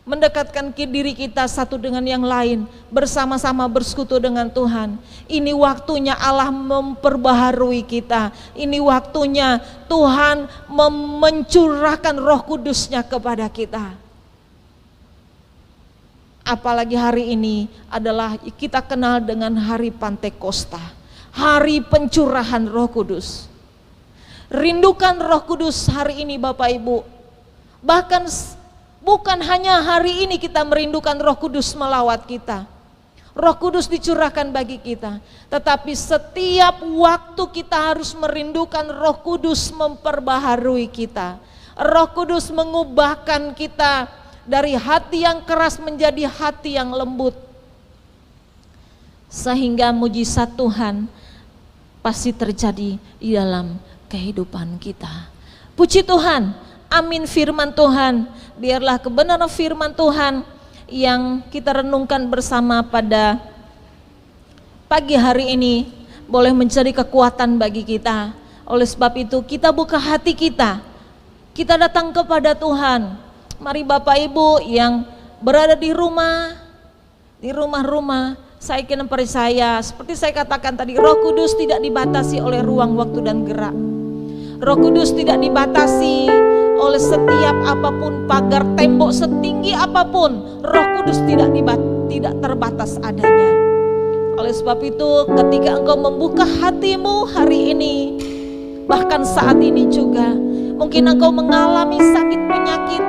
mendekatkan diri kita satu dengan yang lain, bersama-sama bersekutu dengan Tuhan. Ini waktunya Allah memperbaharui kita. Ini waktunya Tuhan mencurahkan Roh Kudus-Nya kepada kita. Apalagi hari ini adalah kita kenal dengan hari Pantekosta, hari pencurahan Roh Kudus. Rindukan Roh Kudus hari ini Bapak Ibu. Bahkan bukan hanya hari ini kita merindukan Roh Kudus melawat kita, Roh Kudus dicurahkan bagi kita, tetapi setiap waktu kita harus merindukan Roh Kudus memperbaharui kita. Roh Kudus mengubahkan kita dari hati yang keras menjadi hati yang lembut, sehingga mujizat Tuhan pasti terjadi di dalam kehidupan kita. Puji Tuhan, amin firman Tuhan. Biarlah kebenaran firman Tuhan yang kita renungkan bersama pada pagi hari ini boleh menjadi kekuatan bagi kita. Oleh sebab itu kita buka hati kita datang kepada Tuhan. Mari Bapak Ibu yang berada di rumah-rumah, saya ingin percaya seperti saya katakan tadi, Roh Kudus tidak dibatasi oleh ruang, waktu dan gerak. Roh Kudus tidak dibatasi oleh setiap apapun pagar tembok setinggi apapun. Roh Kudus tidak terbatas adanya. Oleh sebab itu ketika engkau membuka hatimu hari ini, bahkan saat ini juga mungkin engkau mengalami sakit penyakit,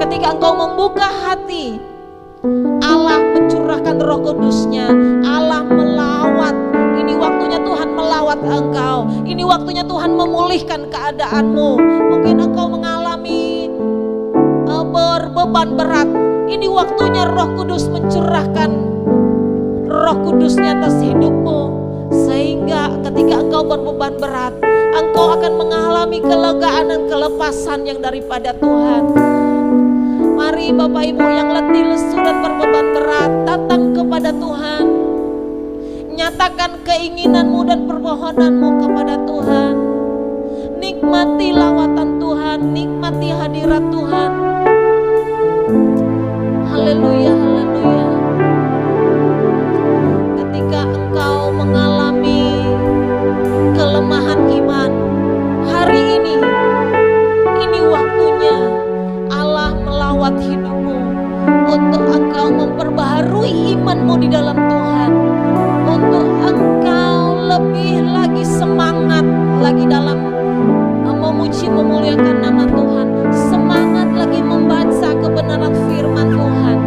ketika engkau membuka hati, Allah mencurahkan Roh Kudus-Nya, Allah melawat. Ini waktunya Tuhan melawat engkau. Ini waktunya Tuhan memulihkan keadaanmu. Mungkin engkau mengalami berbeban berat. Ini waktunya Roh Kudus mencurahkan Roh Kudus-Nya atas hidupmu, sehingga ketika engkau berbeban berat, engkau akan mengalami kelegaan dan kelepasan yang daripada Tuhan. Mari Bapak Ibu yang letih, lesu dan berbeban berat, datang kepada Tuhan. Nyatakan keinginanmu dan permohonanmu kepada Tuhan. Nikmati lawatan Tuhan, nikmati hadirat Tuhan. Haleluya, haleluya. Ketika engkau mengalami kelemahan iman hari ini waktunya Allah melawat hidupmu untuk engkau memperbaharui imanmu di dalam Tuhan, untuk engkau lebih lagi semangat lagi dalam memuji memuliakan nama Tuhan, semangat lagi membaca kebenaran firman Tuhan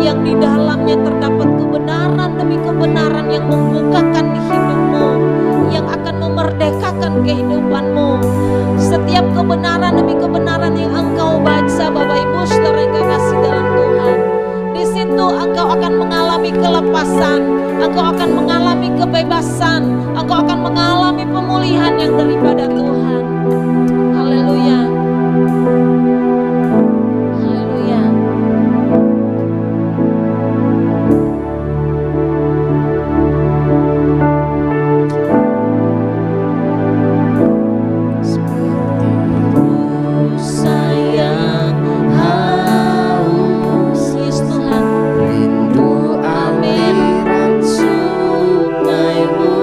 yang di dalamnya terdapat kebenaran demi kebenaran yang membukakan hidupmu, yang akan memerdekakan kehidupanmu. Setiap kebenaran demi kebenaran yang engkau baca Bapak Ibu Saudara yang kekasih dalam Tuhan, di situ engkau akan mengalami kelepasan, engkau akan mengalami kebebasan, engkau akan mengalami pemulihan yang daripada Tuhan. Haleluya. Haleluya. Sayang haus, yes Tuhan, rindu aliran sungai-Mu.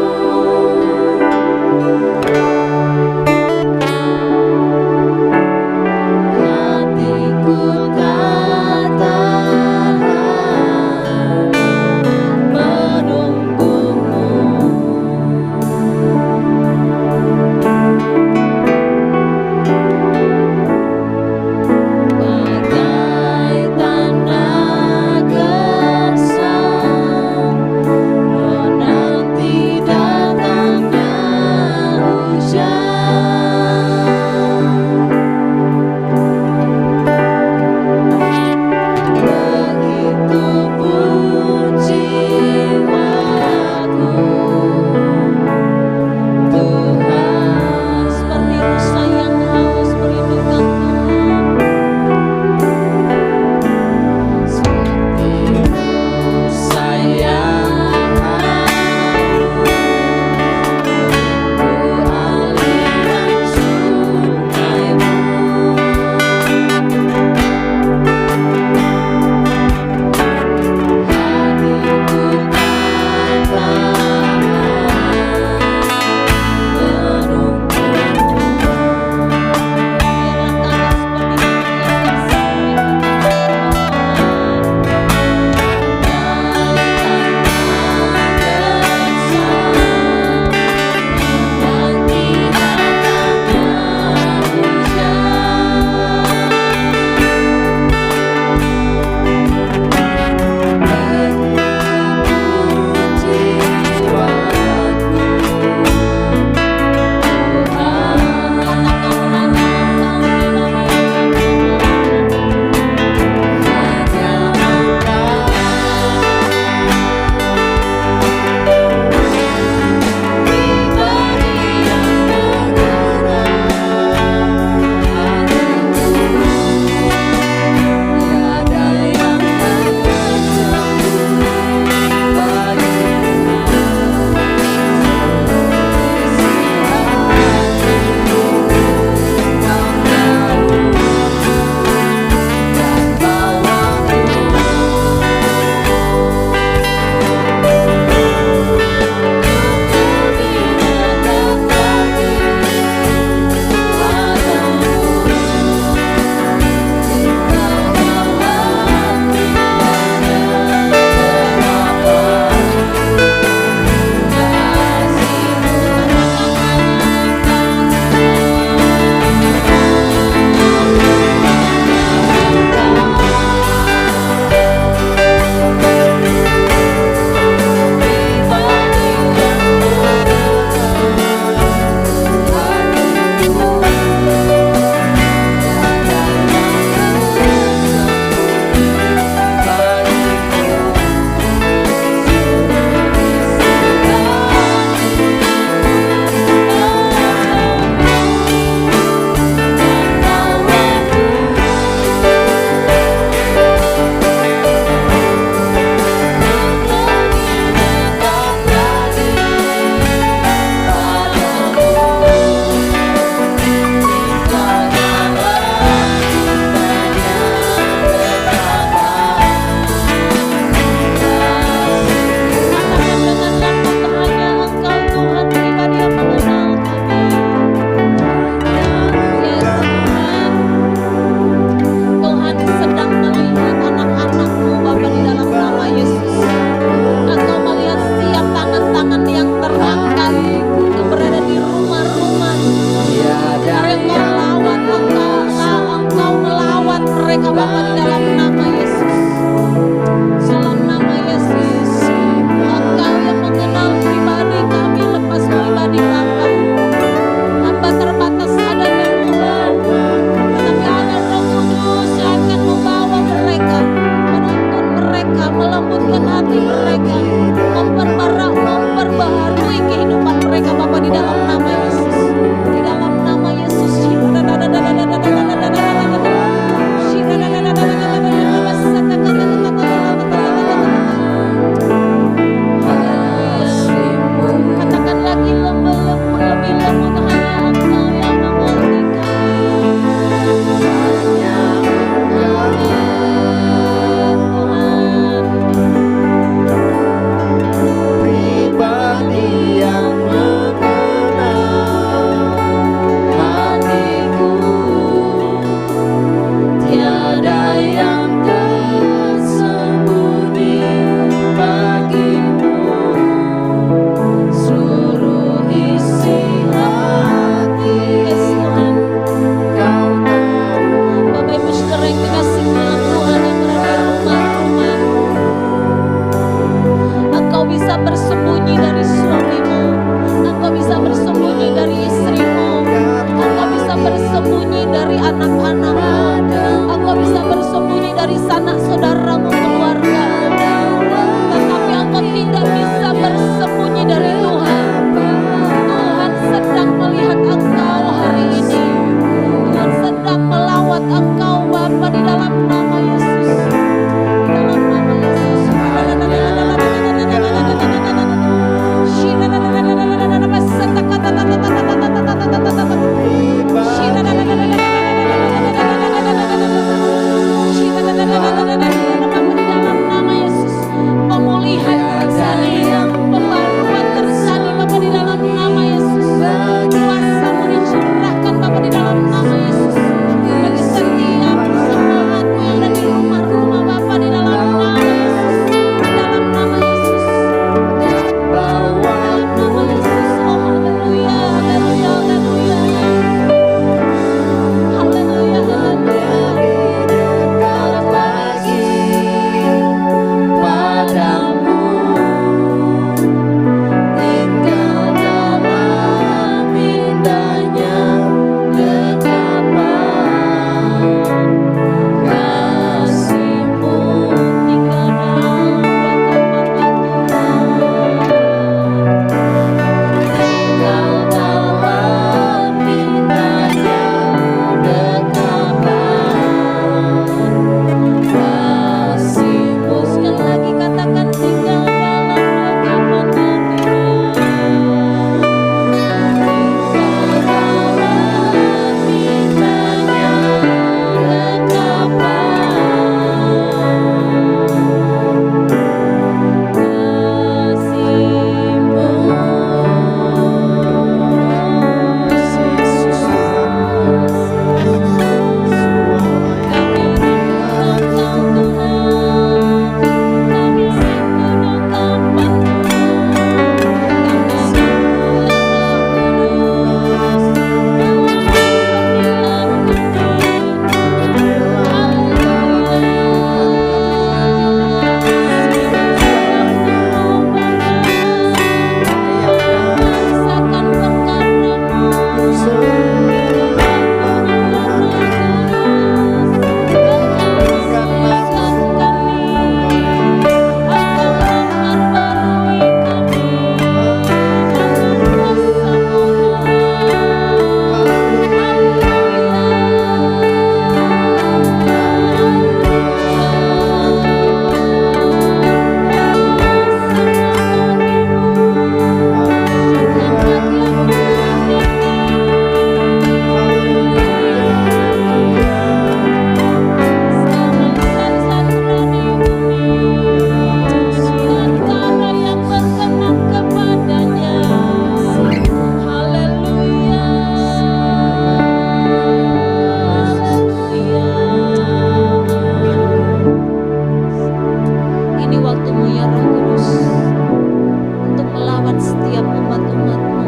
melawat setiap umat-umat-Mu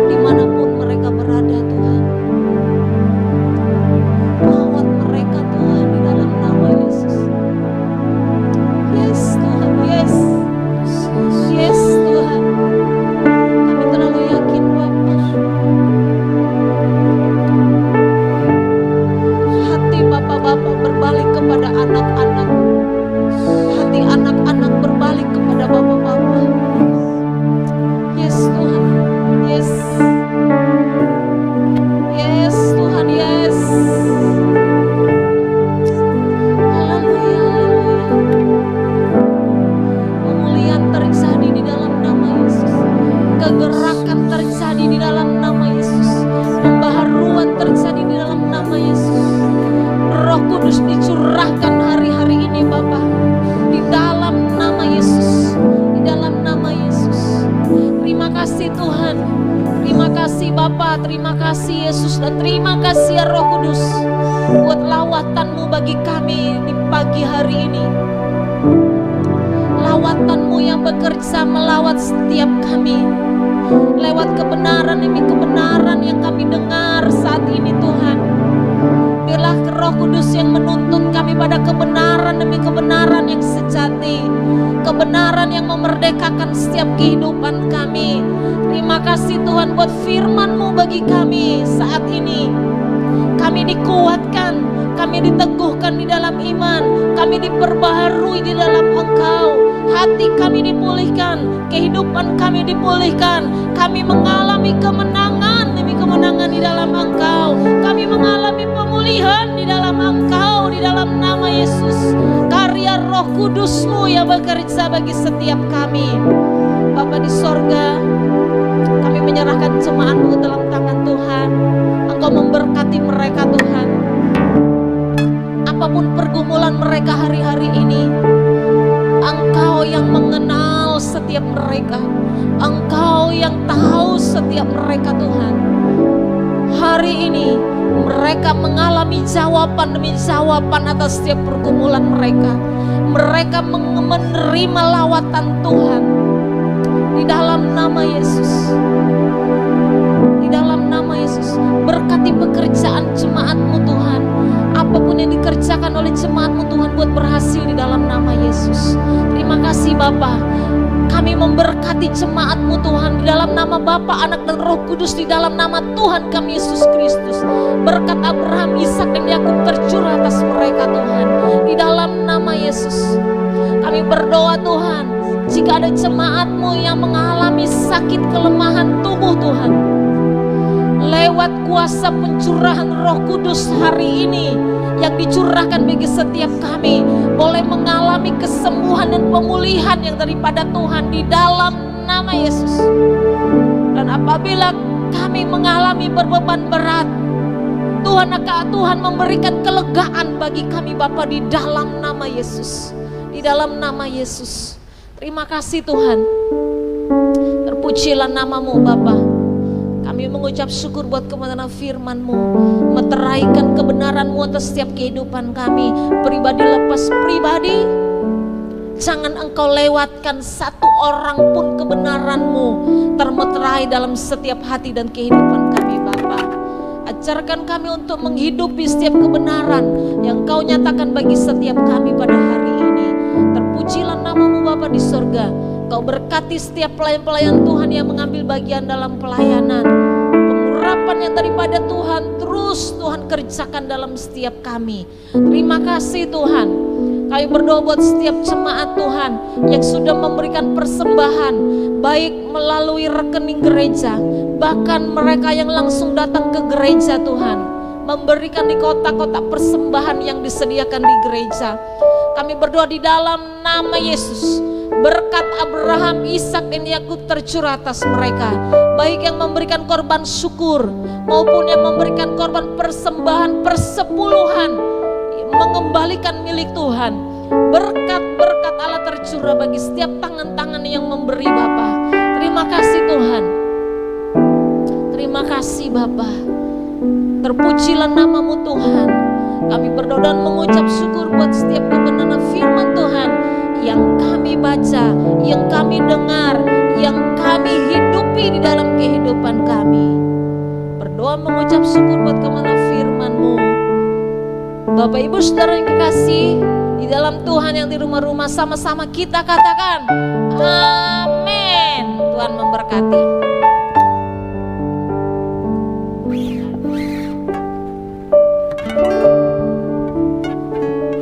dimanapun mereka berada Tuhan. Lawat mereka Tuhan di dalam nama Yesus. Yes Tuhan, yes. Yes Tuhan. Kami terlalu yakin Bapa. Hati bapak-bapak berbalik kepada anak-anak. Hati anak-anak berbalik kepada bapak-bapak. Yes Tuhan. Yes. Yes Tuhan, yes. Haleluya, haleluya. Pemulihan terjadi di dalam nama Yesus. Kegerakan terjadi di dalam nama Yesus. Pembaharuan terjadi di dalam nama Yesus. Roh Kudus dicurahkan hari-hari ini Bapa, di dalam nama Yesus, di dalam nama Yesus. Terima kasih Tuhan, terima kasih Bapa, terima kasih Yesus, dan terima kasih ya Roh Kudus buat lawatan-Mu bagi kami di pagi hari ini. Lawatan-Mu yang bekerja melawat setiap kami lewat kebenaran demi kebenaran yang kami dengar saat ini Tuhan. Biarlah Roh Kudus yang menuntun kami pada kebenaran demi kebenaran yang sejati, kebenaran yang memerdekakan setiap kehidupan kami. Terima kasih Tuhan buat firman-Mu bagi kami saat ini. Kami dikuatkan, kami diteguhkan di dalam iman, kami diperbaharui di dalam Engkau. Hati kami dipulihkan, kehidupan kami dipulihkan. Kami mengalami kemenangan demi kemenangan di dalam Engkau. Kami mengalami pemulihan di dalam Engkau, di dalam nama Yesus. Karya Roh Kudus-Mu yang bekerja bagi setiap kami. Bapa di sorga, kami menyerahkan jemaat-Mu ke dalam tangan Tuhan. Engkau memberkati mereka Tuhan. Apapun pergumulan mereka hari-hari ini, Engkau yang mengenal setiap mereka. Engkau yang tahu setiap mereka Tuhan. Hari ini mereka mengalami jawaban demi jawaban atas setiap pergumulan mereka. Mereka menerima lawatan Tuhan di dalam nama Yesus. Di dalam nama Yesus, berkati pekerjaan jemaat-Mu Tuhan. Apapun yang dikerjakan oleh jemaat-Mu Tuhan buat berhasil di dalam nama Yesus. Terima kasih Bapa. Kami memberkati jemaat-Mu Tuhan di dalam nama Bapa, Anak dan Roh Kudus, di dalam nama Tuhan kami Yesus Kristus. Berkat Abraham, Ishak dan Yakub tercurah atas mereka Tuhan. Di dalam nama Yesus. Kami berdoa Tuhan, jika ada jemaat-Mu yang mengalami sakit kelemahan tubuh Tuhan, lewat kuasa pencurahan Roh Kudus hari ini yang dicurahkan bagi setiap kami, boleh mengalami kesembuhan dan pemulihan yang daripada Tuhan di dalam nama Yesus. Dan apabila kami mengalami berbeban berat, Tuhan memberikan kelegaan bagi kami Bapa di dalam nama Yesus. Di dalam nama Yesus. Terima kasih Tuhan. Terpujilah nama-Mu Bapa. Kami mengucap syukur buat kebenaran firman-Mu, meteraikan kebenaran-Mu atas setiap kehidupan kami, pribadi lepas pribadi. Jangan Engkau lewatkan satu orang pun kebenaran-Mu termeterai dalam setiap hati dan kehidupan kami Bapa. Ajarkan kami untuk menghidupi setiap kebenaran yang Kau nyatakan bagi setiap kami pada hari ini. Terpujilah nama-Mu Bapa di sorga. Kau berkati setiap pelayan-pelayan Tuhan yang mengambil bagian dalam pelayanan. Pengurapan yang daripada Tuhan terus Tuhan kerjakan dalam setiap kami. Terima kasih Tuhan. Kami berdoa buat setiap jemaat Tuhan yang sudah memberikan persembahan, baik melalui rekening gereja, bahkan mereka yang langsung datang ke gereja Tuhan, memberikan di kotak-kotak persembahan yang disediakan di gereja. Kami berdoa di dalam nama Yesus, berkat Abraham, Ishak dan Yakub tercurah atas mereka, baik yang memberikan korban syukur maupun yang memberikan korban persembahan persepuluhan, mengembalikan milik Tuhan. Berkat-berkat Allah tercurah bagi setiap tangan-tangan yang memberi Bapa. Terima kasih Tuhan. Terima kasih Bapa. Terpujilah nama-Mu Tuhan. Kami berdoa dan mengucap syukur buat setiap kebenaran firman Tuhan yang kami baca, yang kami dengar, yang kami hidupi di dalam kehidupan kami. Berdoa mengucap syukur buat kebenaran firman-Mu. Bapak Ibu Saudara yang kekasih di dalam Tuhan, yang di rumah-rumah, sama-sama kita katakan amin. Tuhan memberkati.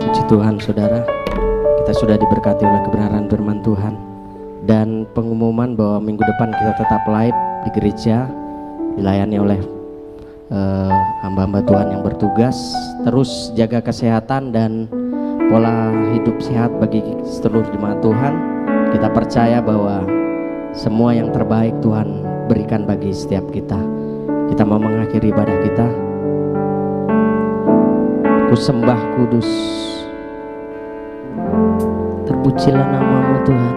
Puji Tuhan saudara, kita sudah diberkati oleh kebenaran firman Tuhan. Dan pengumuman bahwa minggu depan kita tetap live di gereja, dilayani oleh hamba-hamba Tuhan yang bertugas. Terus jaga kesehatan dan pola hidup sehat bagi seluruh jemaat Tuhan. Kita percaya bahwa semua yang terbaik Tuhan berikan bagi setiap kita. Kita mau mengakhiri ibadah kita. Ku sembah kudus, terpujilah nama-Mu Tuhan.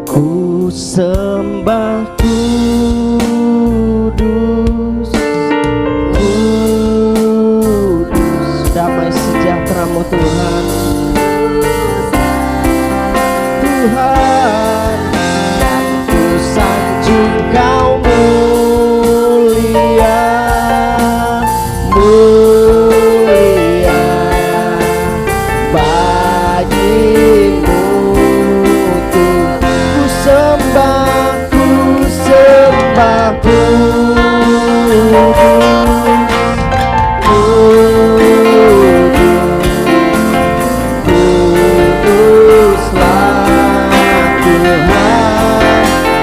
Ku sembah kudus, kudus, damai sejahtera-Mu Tuhan. Tuhan, dan ku sanjung Kau mulia, mulia bagimu Tuhan. Ku sembah kudus, kuduslah Tuhan,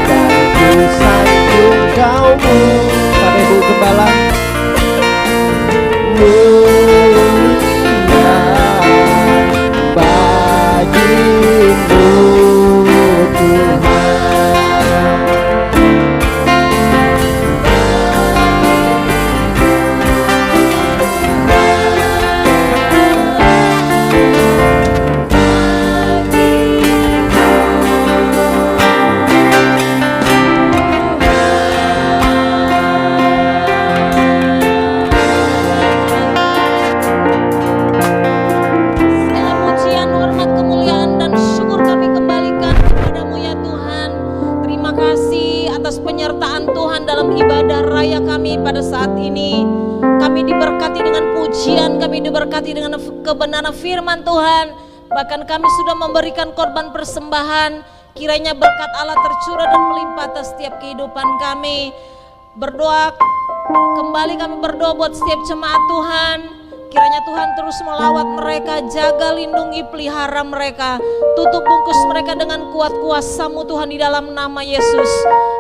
dan ku sanjung Kau-Mu. Para Ibu Gembala, mulia bagimu Tuhan.
Segala pujian, hormat, kemuliaan, dan syukur kami kembalikan kepada-Mu ya Tuhan. Terima kasih atas penyertaan Tuhan dalam ibadah raya kami pada saat ini. Kami diberkati dengan pujian, kami diberkati dengan kebenaran firman Tuhan. Bahkan kami sudah memberikan korban persembahan. Kiranya berkat Allah tercurah dan melimpah atas setiap kehidupan kami. Berdoa kembali, kami berdoa buat setiap jemaat Tuhan. Kiranya Tuhan terus melawat mereka, jaga, lindungi, pelihara mereka. Tutup bungkus mereka dengan kuat kuasa-Mu Tuhan di dalam nama Yesus.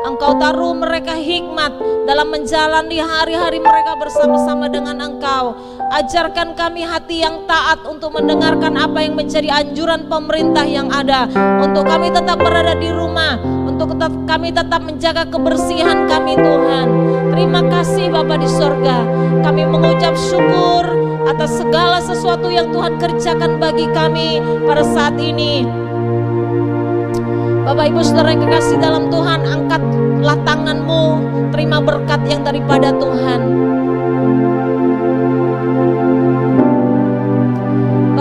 Engkau taruh mereka hikmat dalam menjalani hari-hari mereka bersama-sama dengan Engkau. Ajarkan kami hati yang taat untuk mendengarkan apa yang menjadi anjuran pemerintah yang ada. Untuk kami tetap berada di rumah, untuk kami tetap menjaga kebersihan kami Tuhan. Terima kasih Bapa di sorga. Kami mengucap syukur atas segala sesuatu yang Tuhan kerjakan bagi kami pada saat ini. Bapak Ibu Saudara yang kekasih dalam Tuhan, angkatlah tangan-Mu, terima berkat yang daripada Tuhan.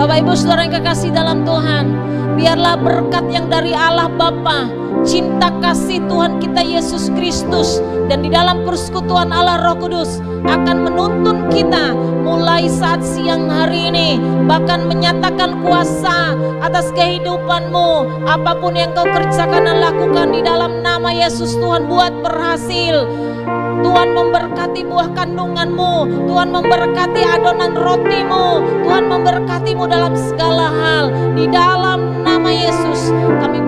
Bapak Ibu Saudara yang kekasih dalam Tuhan, biarlah berkat yang dari Allah Bapa, cinta kasih Tuhan kita Yesus Kristus, dan di dalam persekutuan Allah Roh Kudus akan menuntun kita mulai saat siang hari ini, bahkan menyatakan kuasa atas kehidupan-Mu. Apapun yang Kau kerjakan dan lakukan di dalam nama Yesus, Tuhan buat berhasil. Tuhan memberkati buah kandungan-Mu, Tuhan memberkati adonan roti-Mu, Tuhan memberkati-Mu dalam segala hal. Di dalam nama Yesus kami